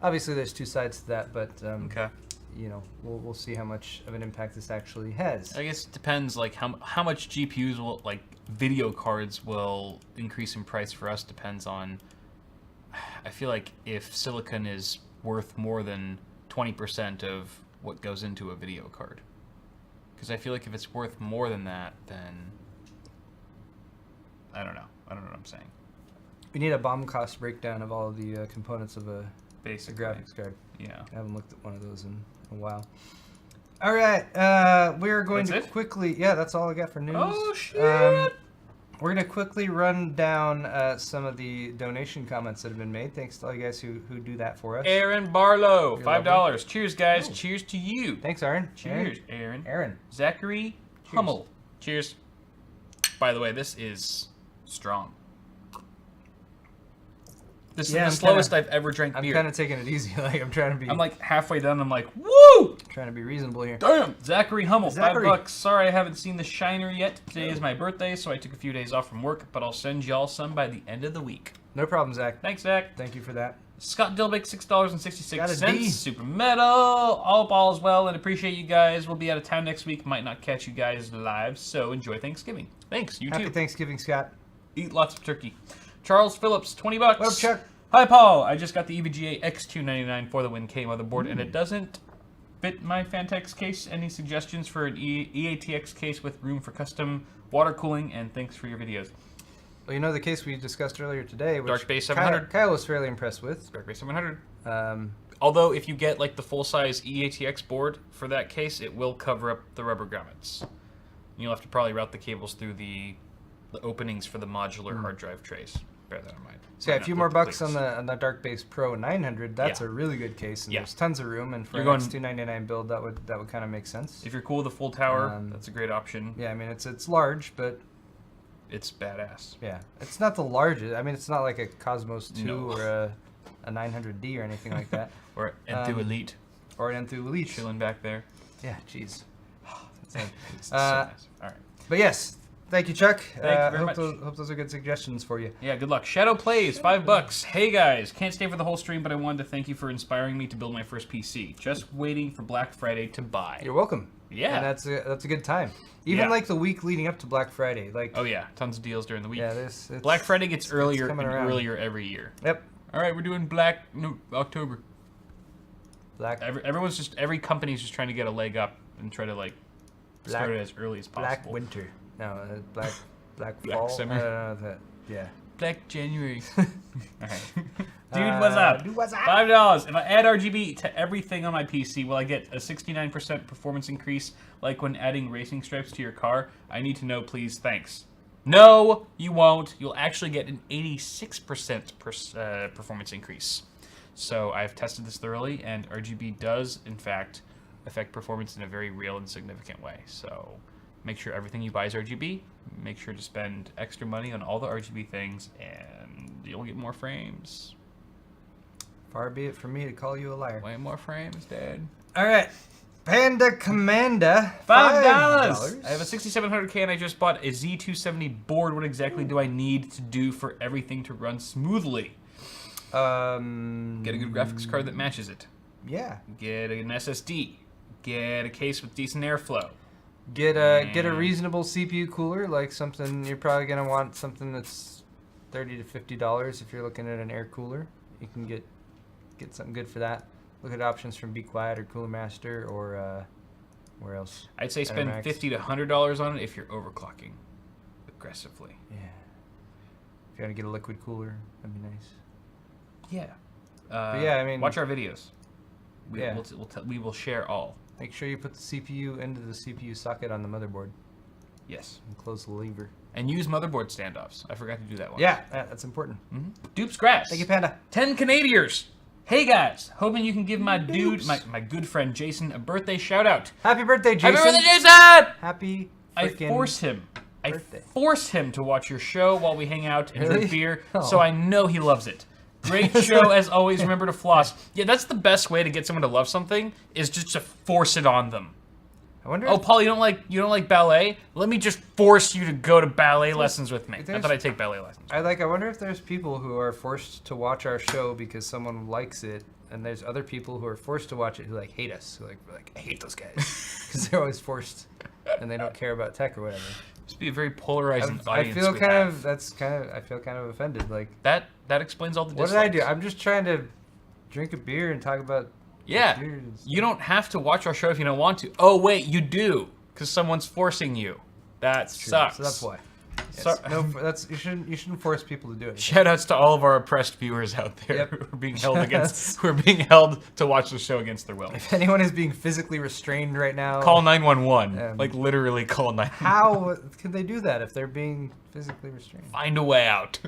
obviously there's two sides to that, but Okay. you know, we'll see how much of an impact this actually has. I guess it depends, like how much GPUs will, like video cards will increase in price for us depends on. I feel like if silicon is worth more than 20% of what goes into a video card, because I feel like if it's worth more than that, then I don't know. I don't know what I'm saying. We need a BOM cost breakdown of all of the components of a Basically, graphics card. yeah. I haven't looked at one of those in a while. All right, we're going That's to it? quickly. Yeah, that's all I got for news. Oh shit! We're gonna quickly run down some of the donation comments that have been made. Thanks to all you guys who do that for us. Aaron Barlow, You're $5. Cheers, guys. Oh. Cheers to you. Thanks, Aaron. Cheers, Aaron. Aaron. Zachary Cheers. Hummel. Cheers. By the way, this is strong. This Yeah, is the I'm slowest I've ever drank I'm beer. kind of taking it easy. Like I'm trying to be. I'm like halfway done. I'm like, woo! trying to be reasonable here. Damn! Zachary Hummel, Zachary. $5. Sorry I haven't seen the Shiner yet. Today is my birthday, so I took a few days off from work, but I'll send y'all some by the end of the week. No problem, Zach. Thanks, Zach. Thank you for that. Scott Dilbeck, Got a D. $6.66. Super Metal. All balls well, and appreciate you guys. We'll be out of town next week. Might not catch you guys live, so enjoy Thanksgiving. Thanks. You Happy too. Thanksgiving, Scott. Eat lots of turkey. Charles Phillips, $20. What up, Chuck? Hi, Paul. I just got the EVGA X299 for the WinK motherboard, and it doesn't fit my Fantex case. Any suggestions for an EATX case with room for custom water cooling? And thanks for your videos. Well, you know the case we discussed earlier today, which Dark Base 700. Kyle was fairly impressed with. Dark 700. Um, Although, if you get like the full-size EATX board for that case, it will cover up the rubber grommets. You'll have to probably route the cables through the openings for the modular hard drive trays. Bear that in mind. so yeah, Might a few not more look bucks clicks. on the Dark Base Pro 900. That's Yeah. a really good case, and Yeah. there's tons of room. And for You're an going- X299 build, that would kind of make sense. If you're cool with the full tower, Um, that's a great option. Yeah, I mean it's large, but It's badass. yeah, it's not the largest. I mean, it's not like a Cosmos 2 No. or a 900D or anything like that, Or Enthoo Um, Elite or an Enthoo Elite. chilling back there. Yeah, jeez. It's so Uh, nice. All right. But yes, thank you, Chuck. Thank you very hope much. Hope those are good suggestions for you. Yeah, good luck. Shadow Plays, $5. Hey guys, can't stay for the whole stream, but I wanted to thank you for inspiring me to build my first PC. Just waiting for Black Friday to buy. You're welcome. Yeah. And that's a good time. Even Yeah. like the week leading up to Black Friday, like Oh yeah, tons of deals during the week. yeah, there's it's, Black Friday gets it's earlier and coming around. earlier every year. Yep. All right, we're doing October. Every company's just trying to get a leg up and try to like start it as early as Black possible. winter. No, black Black fall. summer. I don't know that. Yeah. Black January. All right. Dude, what's up? Dude, what's up? $5. If I add RGB to everything on my PC, will I get a 69% performance increase like when adding racing stripes to your car? I need to know, please. Thanks. No, you won't. You'll actually get an 86% performance increase. So I've tested this thoroughly, and RGB does, in fact, affect performance in a very real and significant way. So make sure everything you buy is RGB. Make sure to spend extra money on all the RGB things, and you'll get more frames. Far be it from me to call you a liar. Way more frames, Dad. All right. Panda Commanda. $5. I have a 6700K and I just bought a Z270 board. What exactly do I need to do for everything to run smoothly? Get a good graphics card that matches it. Yeah. Get an SSD. Get a case with decent airflow. Get a reasonable CPU cooler, like something you're probably gonna want something that's $30 to $50 if you're looking at an air cooler. You can get something good for that. Look at options from Be Quiet or Cooler Master or where else? I'd say spend Enermax. $50 to $100 on it if you're overclocking aggressively. Yeah. If you want to get a liquid cooler, that'd be nice. Yeah. yeah, I mean- watch our videos. Yeah. We will share all. Make sure you put the CPU into the CPU socket on the motherboard Yes. and close the lever. And use motherboard standoffs. I forgot to do that one. Yeah, that's important. Dupes Grass. Thank you, Panda. 10 Canadiers. Hey guys, hoping you can give my dude, Dupes. my good friend Jason, a birthday shout out. Happy birthday, Jason. Happy birthday, Jason! Happy I freaking force him. birthday. I force him to watch your show while we hang out and Really? drink beer, Oh. so I know he loves it. Great show as always. Remember to floss. Yeah, that's the best way to get someone to love something is just to force it on them. I wonder. Oh, Paul, you don't like ballet? Let me just force you to go to ballet lessons with me. I there's- thought I'd take ballet lessons. I wonder if there's people who are forced to watch our show because someone likes it, and there's other people who are forced to watch it who hate us, who I hate those guys because they're always forced and they don't care about tech or whatever. Must be a very polarizing I audience. feel we kind have. of I feel kind of offended. Like, That explains all the what did I do? dislikes. I'm just trying to drink a beer and talk about Yeah, computers. you don't have to watch our show if you don't want to. Oh wait, you do, because someone's forcing you. That sucks. So that's why. Yes. So- No, that's you shouldn't force people to do it. Shout outs to all of our oppressed viewers out there Yep. who are being held to watch the show against their will. If anyone is being physically restrained right now, Call 911. Um, Like literally call 911. how can they do that if they're being physically restrained? Find a way out.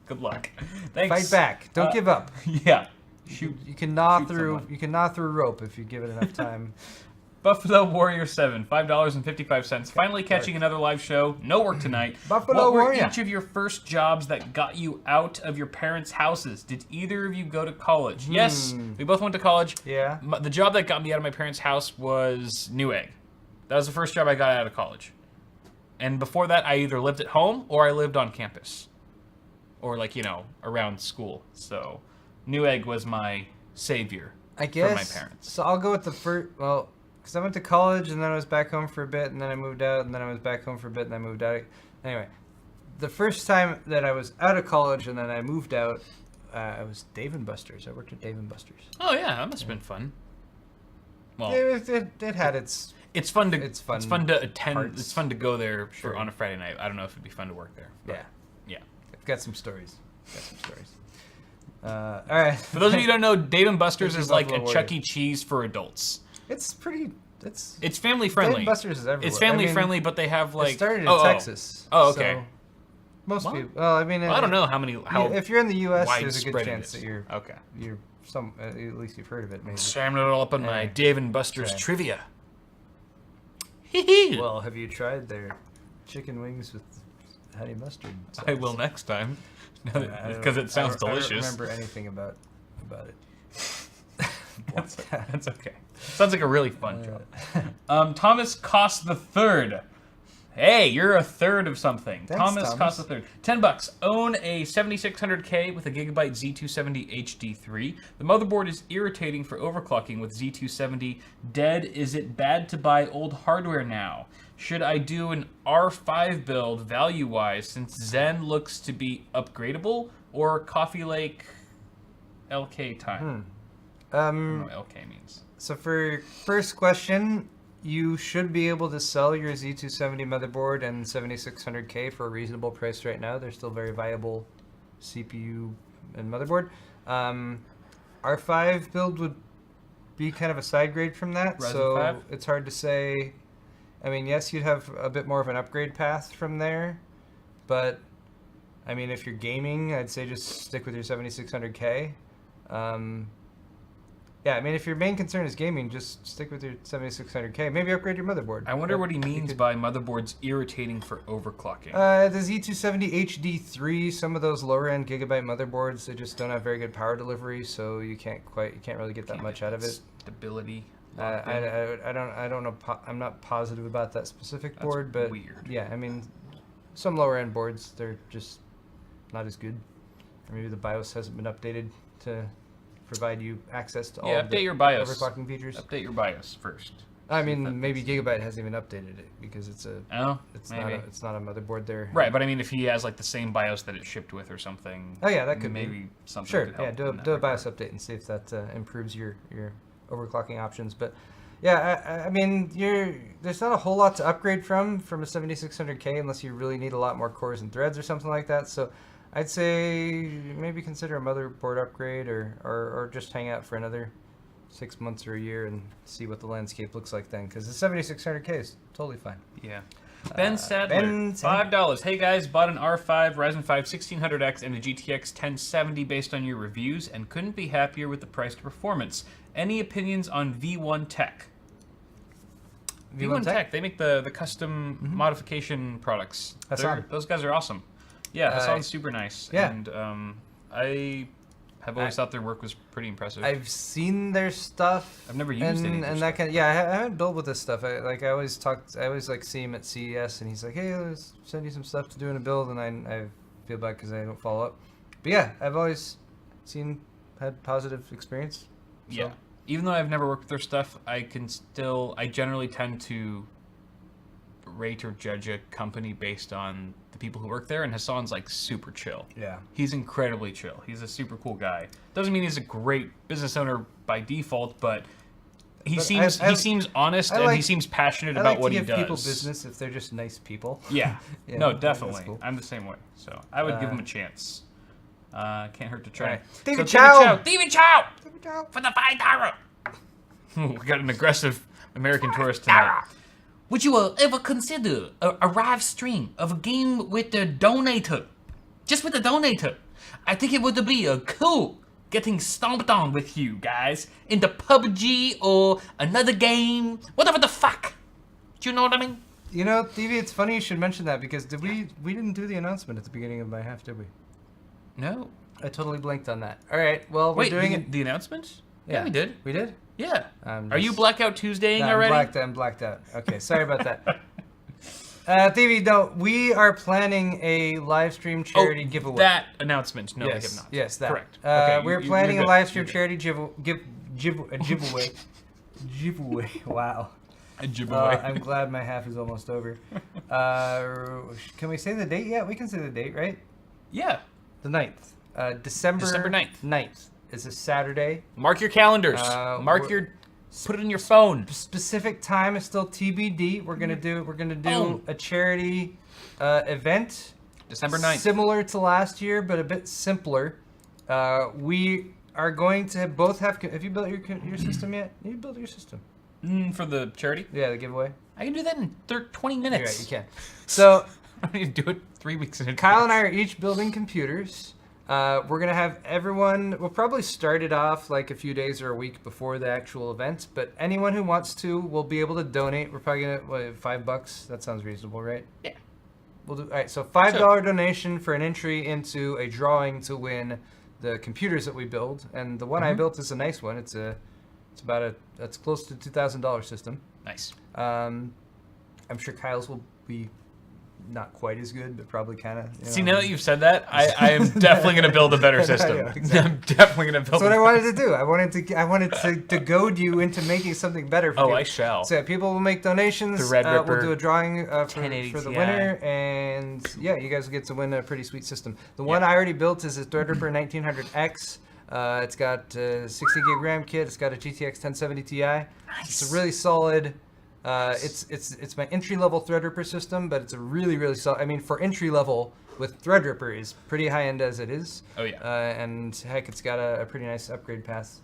Good luck. Thanks. Fight back. Don't give up. Yeah. Shoot. You can gnaw shoot through. someone. You can gnaw through rope if you give it enough time. Buffalo Warrior 7, $5.55. Finally catching another live show. No work tonight. Buffalo What were Warrior. each of your first jobs that got you out of your parents' houses? Did either of you go to college? Yes, we both went to college. Yeah. The job that got me out of my parents' house was Newegg. That was the first job I got out of college. And before that, I either lived at home or I lived on campus. Or around school. So Newegg was my savior I guess. for my parents. So I'll go with the first. Well, because I went to college and then I was back home for a bit and then I moved out and then I was back home for a bit and I moved out. Anyway, the first time that I was out of college and then I moved out, I was Dave & Buster's. I worked at Dave & Buster's. Oh yeah, that must have been fun. Well, It had its. it's fun to it's fun It's fun to attend. parts. It's fun to go there Sure. on a Friday night. I don't know if it'd be fun to work there. but Yeah. Yeah. I've got some stories. All right. For those of you who don't know, Dave & Buster's This is is like a Buffalo Chuck Warrior. E. Cheese for adults. It's pretty. It's. It's family Dave friendly. & Buster's is everywhere. It's family I mean, friendly, but they have like It started in oh, Texas. Oh, okay. so most What? people. Well, I mean, Well, I don't know how if you're in the U.S., there's a widespread good it chance is. that you're Okay. at least you've heard of it, maybe. Jamming it all up on my Alright. Dave & Buster's Okay. trivia. Hee Well, have you tried their chicken wings with honey mustard? I will next time. I don't- Because it sounds I don't delicious. remember anything about it. That's okay. Sounds like a really fun job. Thomas Cost the Third. Hey, you're a third of something. Thanks, Thomas Thomas. Cost the Third. $10. Own a 7600K with a Gigabyte Z270 HD3. The motherboard is irritating for overclocking with Z270. Dead. Is it bad to buy old hardware now? Should I do an R5 build value-wise since Zen looks to be upgradable, or Coffee Lake LK time? I don't know what LK means. So for first question, you should be able to sell your Z270 motherboard and 7600K for a reasonable price right now. They're still very viable CPU and motherboard. R5 build would be kind of a side grade from that, Ryzen so 5? it's hard to say. I mean, yes, you'd have a bit more of an upgrade path from there, but I mean, if you're gaming, I'd say just stick with your 7600K. Yeah, I mean, if your main concern is gaming, just stick with your 7600K. Maybe upgrade your motherboard. I wonder But what he you means could- by motherboards irritating for overclocking. The Z270 HD3, some of those lower end gigabyte motherboards, they just don't have very good power delivery, so you can't really get that much out of it. Stability. I don't know. I'm not positive about that specific That's board, but weird. yeah, I mean, some lower end boards, they're just not as good, or maybe the BIOS hasn't been updated to provide you access to all Yeah, of the update your BIOS. overclocking features. Update your BIOS first. I See if that mean, maybe fixes Gigabyte hasn't even updated it because it's Oh, it's maybe. not a motherboard there. Right, but I mean, if he has like the same BIOS that it shipped with or something. Oh yeah, that could be. maybe something. Sure, could help yeah, in that do a regard. BIOS update and see if that improves your overclocking options. But yeah, I mean, there's not a whole lot to upgrade from a 7600K unless you really need a lot more cores and threads or something like that. So I'd say maybe consider a motherboard upgrade or just hang out for another 6 months or a year and see what the landscape looks like then. Because the 7600K is totally fine. Yeah. Ben Sadler, Ben Sadler. $5. Hey guys, bought an R5 Ryzen 5 1600X and a GTX 1070 based on your reviews and couldn't be happier with the price to performance. Any opinions on V1 Tech? V1 Tech, they make the custom modification products. Hassan. Those guys are awesome. Yeah, Hassan's super nice. yeah. And I have always thought their work was pretty impressive. I've seen their stuff. I've never used any of their and that kind of, yeah. I haven't built with this stuff. I always like see him at CES, and he's like, "Hey, let's send you some stuff to do in a build," and I feel bad because I don't follow up. But yeah, I've always had positive experience. So. Yeah. Even though I've never worked with their stuff, I generally tend to rate or judge a company based on the people who work there, and Hassan's like super chill. Yeah. He's incredibly chill. He's a super cool guy. Doesn't mean he's a great business owner by default, but he seems honest and he seems passionate about what he does. I like to give people business if they're just nice people. Yeah. Yeah, No, that's definitely. cool. I'm the same way. So I would give him a chance. Can't hurt to try. Right. So David Chow! David Chow! For the $5. We got an aggressive American tourist tonight. Would you ever consider a live stream of a game with the donator? Just with the donator. I think it would be cool getting stomped on with you guys in the PUBG or another game, whatever the fuck. Do you know what I mean? You know, Stevie, it's funny you should mention that because we didn't do the announcement at the beginning of my half, did we? No. I totally blanked on that. All right, well, we're doing it. The announcement? Yeah, we did. We did? Yeah. I'm Are you just- Blackout Tuesdaying No, already? I'm blacked out. Okay, sorry about that. Stevie, no, we are planning a live stream charity giveaway. That announcement. No, we have Yes, not. yes, that. Correct. We're planning you're a good. live stream You're charity giveaway. Giveaway. Wow. good. A giveaway. I'm glad my half is almost over. Can we say the date yet? We can say the date, right? Yeah. The 9th. December 9th. 9th. It's a Saturday. Mark your calendars. Put it in your phone. Specific time is still TBD. We're gonna do a charity event. December 9th. Similar to last year, but a bit simpler. We are going to both have. Have you built your system yet? You built your system. For the charity? Yeah, the giveaway. I can do that in 20 You're minutes. right, you can. So I don't need to do it 3 weeks in advance. Kyle and I are each building computers. We're gonna have everyone. We'll probably start it off like a few days or a week before the actual event. But anyone who wants to will be able to donate. We're probably gonna $5. That sounds reasonable, right? Yeah. We'll do. All right. So $5 donation for an entry into a drawing to win the computers that we build. And the one I built is a nice one. It's close to $2,000 system. Nice. I'm sure Kyle's will be not quite as good, but probably kind of. See, now that you've said that, I am definitely going to build a better system. know, exactly. I'm definitely going to build That's what I wanted to do. I wanted to goad you into making something better for Oh, you. I shall. So people will make donations. The Red Ripper We'll do a drawing for 1080 the Ti. winner, and yeah, you guys will get to win a pretty sweet system. The one I already built is a Threadripper 1900X. It's got a 60 gig RAM kit. It's got a GTX 1070 Ti. Nice. It's a really solid. It's my entry level Threadripper system, but it's a really solid. I mean, for entry level with Threadripper is pretty high end as it is. Oh, yeah. And heck, it's got a pretty nice upgrade path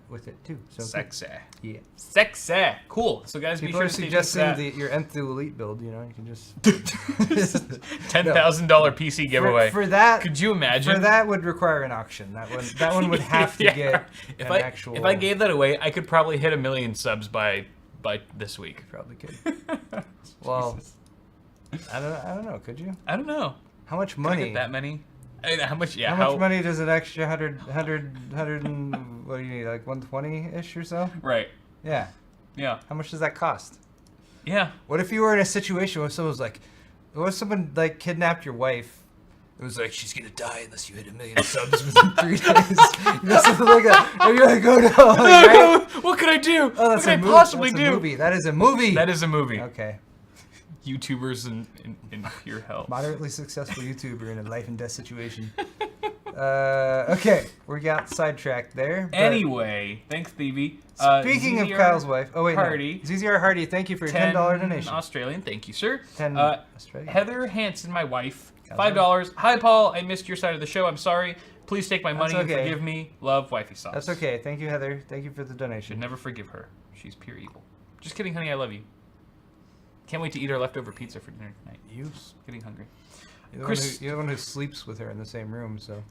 with it too. So Sexy. yeah. Sexy. Cool. So guys, People be are sure to stay tuned suggesting your Nth Elite build. You know, you can just $10,000 PC giveaway. For that. Could you imagine? For that would require an auction. That one would have to Yeah. get if an I, actual. If I gave that away, I could probably hit 1 million subs by this week. probably could. Well, I don't know. Could you? I don't know. How much Can I money? get that many? How much? Yeah. How much money does an extra 100 and what do you need, like 120-ish or so? Right. Yeah. Yeah. How much does that cost? Yeah. What if you were in a situation where someone was like, what if someone like kidnapped your wife? It was like, she's gonna die unless you hit 1 million subs within 3 days. You know, something like that. And you're like, oh no. Like, right? What could I do? Oh, What that's could I a movie. possibly That's a do? movie. That is a movie. That is a movie. Okay. YouTubers in pure hell. Moderately successful YouTuber in a life and death situation. Okay, we got sidetracked there. but Anyway, thanks, Stevie. Speaking of ZZR Kyle's wife. Oh, wait, Hardy. no. ZZR Hardy, thank you for your $10 donation. Australian, thank you, sir. 10 Uh, Australian. Heather Hansen, my wife, Kyle's $5. Hi, Paul. I missed your side of the show. I'm sorry. Please take my That's money and okay. forgive me. Love, wifey sauce. That's okay. Thank you, Heather. Thank you for the Should donation. never forgive her. She's pure evil. Just kidding, honey. I love you. Can't wait to eat our leftover pizza for dinner tonight. You, Getting hungry. you're the, Chris- you're the one who sleeps with her in the same room, so.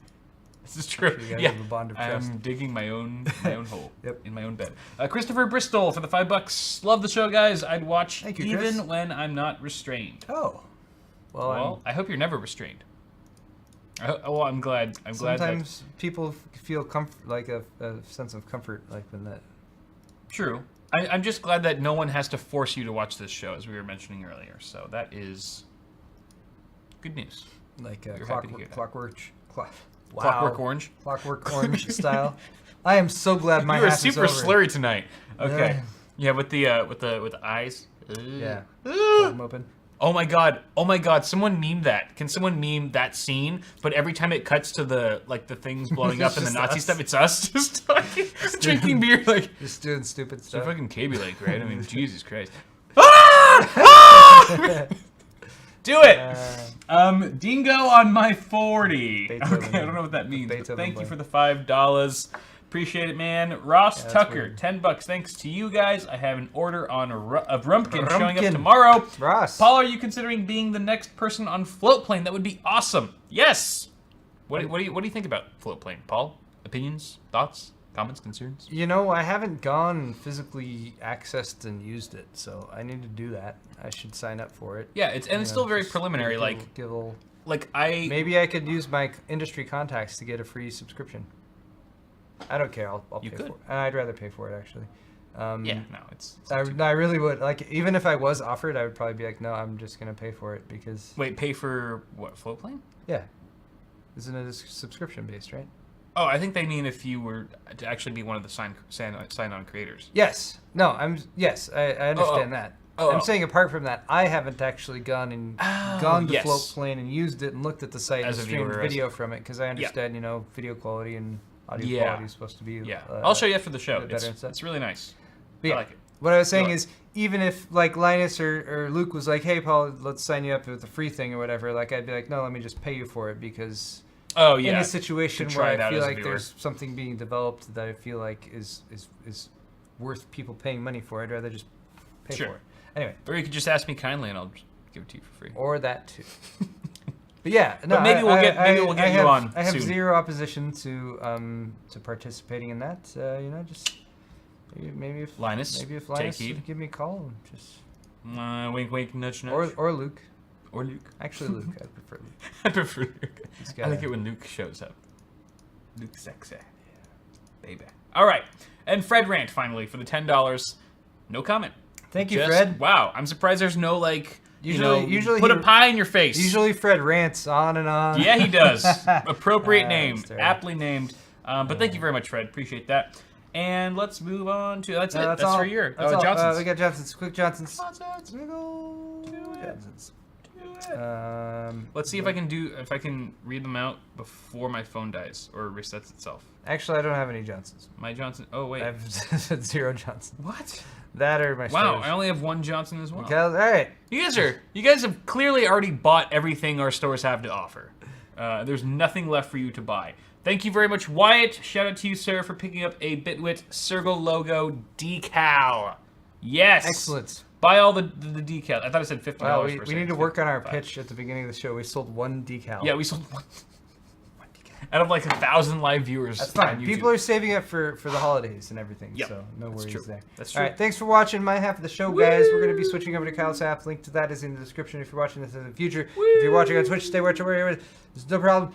This is true. You guys Yeah, have a bond of trust. I'm digging my own hole. Yep. In my own bed. Christopher Bristol for the $5. Love the show, guys. I'd watch Thank you, even Chris. when I'm not restrained. Oh. Well, Well, I hope you're never restrained. I'm glad. I'm glad that. sometimes people feel like a sense of comfort, like when that. True. I'm just glad that no one has to force you to watch this show, as we were mentioning earlier. So that is good news. Like You're happy to hear that. Clockwork Orange. Clockwork Orange style. I am so glad my You were half is super over. slurry tonight. Okay. Yeah, with the eyes. Yeah. Ugh. Hold 'em open. Oh my god. Oh my god. Someone meme that. Can someone meme that scene? But every time it cuts to the things blowing up and the It's Nazi us. stuff, it's us just talking, drinking beer like Just doing stupid it's a stuff. fucking KB Lake, right? I mean, Jesus Christ. Ah! Do it. Dingo on my 40. Beethoven. Okay, I don't know what that means. But Beethoven thank you blame. for the $5. Appreciate it, man. Ross that's Tucker, weird. $10. Thanks to you guys. I have an order on of Rumpkin showing up Rumpkin. tomorrow. Ross. Paul, are you considering being the next person on Float Plane? That would be awesome. Yes. What do you think about Float Plane, Paul? Opinions, thoughts, comments, concerns? You know, I haven't gone physically accessed and used it, so I need to do that. I should sign up for it. Yeah, it's You it's know, still very just preliminary. give a Like little- give a little- maybe I could use my industry contacts to get a free subscription. I don't care. I'll You pay could. for it. I'd rather pay for it actually. yeah, no, it's I really would. Like, even if I was offered, I would probably be like, no, I'm just gonna pay for it because wait, pay for what? Float Plane? yeah, isn't it subscription based, right? Oh, I think they mean if you were to actually be one of the sign-on creators. Yes. No, yes, I understand that. Oh, I'm oh. saying apart from that, I haven't actually gone to yes. Float Plane and used it and looked at the site As and a streamed viewer, video from it because I understand, you know, video quality and audio Yeah. quality is supposed to be. Yeah, I'll show you after the show. better It's, and stuff. it's really nice. But yeah, I like it. what I was saying Go is, even if like Linus or Luke was like, "Hey, Paul, let's sign you up with a free thing or whatever," like I'd be like, "No, let me just pay you for it," because Oh in yeah. a situation to try it where I out feel as a like viewer. there's something being developed that I feel like is worth people paying money for, I'd rather just pay Sure. for it. Anyway, Or you could just ask me kindly, and I'll just give it to you for free. or that too. But yeah, no. maybe we'll get I you have, on I have soon. zero opposition to participating in that. You know, just maybe if Linus, Linus take heed. would give me a call, and just Wink, wink, nudge, nudge. or Luke. Or Luke. Actually, Luke. I prefer Luke. I prefer Luke. He's I got like a- it when Luke shows up. Luke sexy. Baby. All right. And Fred Rant, finally, for the $10. No comment. Thank you, Just- Fred. Wow. I'm surprised there's no, like, Usually put a he- pie in your face. Usually, Fred rants on and on. Yeah, he does. Appropriate Ah, name. that's terrible. Aptly named. But thank you very much, Fred. Appreciate that. And let's move on to... That's it. No, That's all. for a year. That's all. Johnson's. We got Johnson's. Quick Johnson's. Johnson's. Big ol' Do it. Johnson's. Do it. Let's see if I can read them out before my phone dies or resets itself. Actually, I don't have any Johnsons. My Johnson... Oh, wait. I have 0 Johnsons. What? That or my Wow, stores. I only have one Johnson as well. All right. You guys have clearly already bought everything our stores have to offer. There's nothing left for you to buy. Thank you very much, Wyatt. Shout out to you, sir, for picking up a Bitwit Sergal logo decal. Yes. Excellent. Buy all the decals. I thought I said $50 Wow, for a we second. need to work on our 55. pitch at the beginning of the show. We sold 1 decal. Yeah, we sold one decal. Out of like 1,000 live viewers. That's fine. on YouTube. People are saving it for the holidays and everything, Yep, so no that's worries true. there. That's All true. right, thanks for watching my half of the show, guys. We're going to be switching over to Kyle's app. Link to that is in the description if you're watching this in the future. If you're watching on Twitch, stay watching wherever. There's no problem.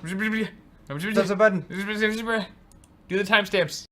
Thumbs up button. Do the timestamps.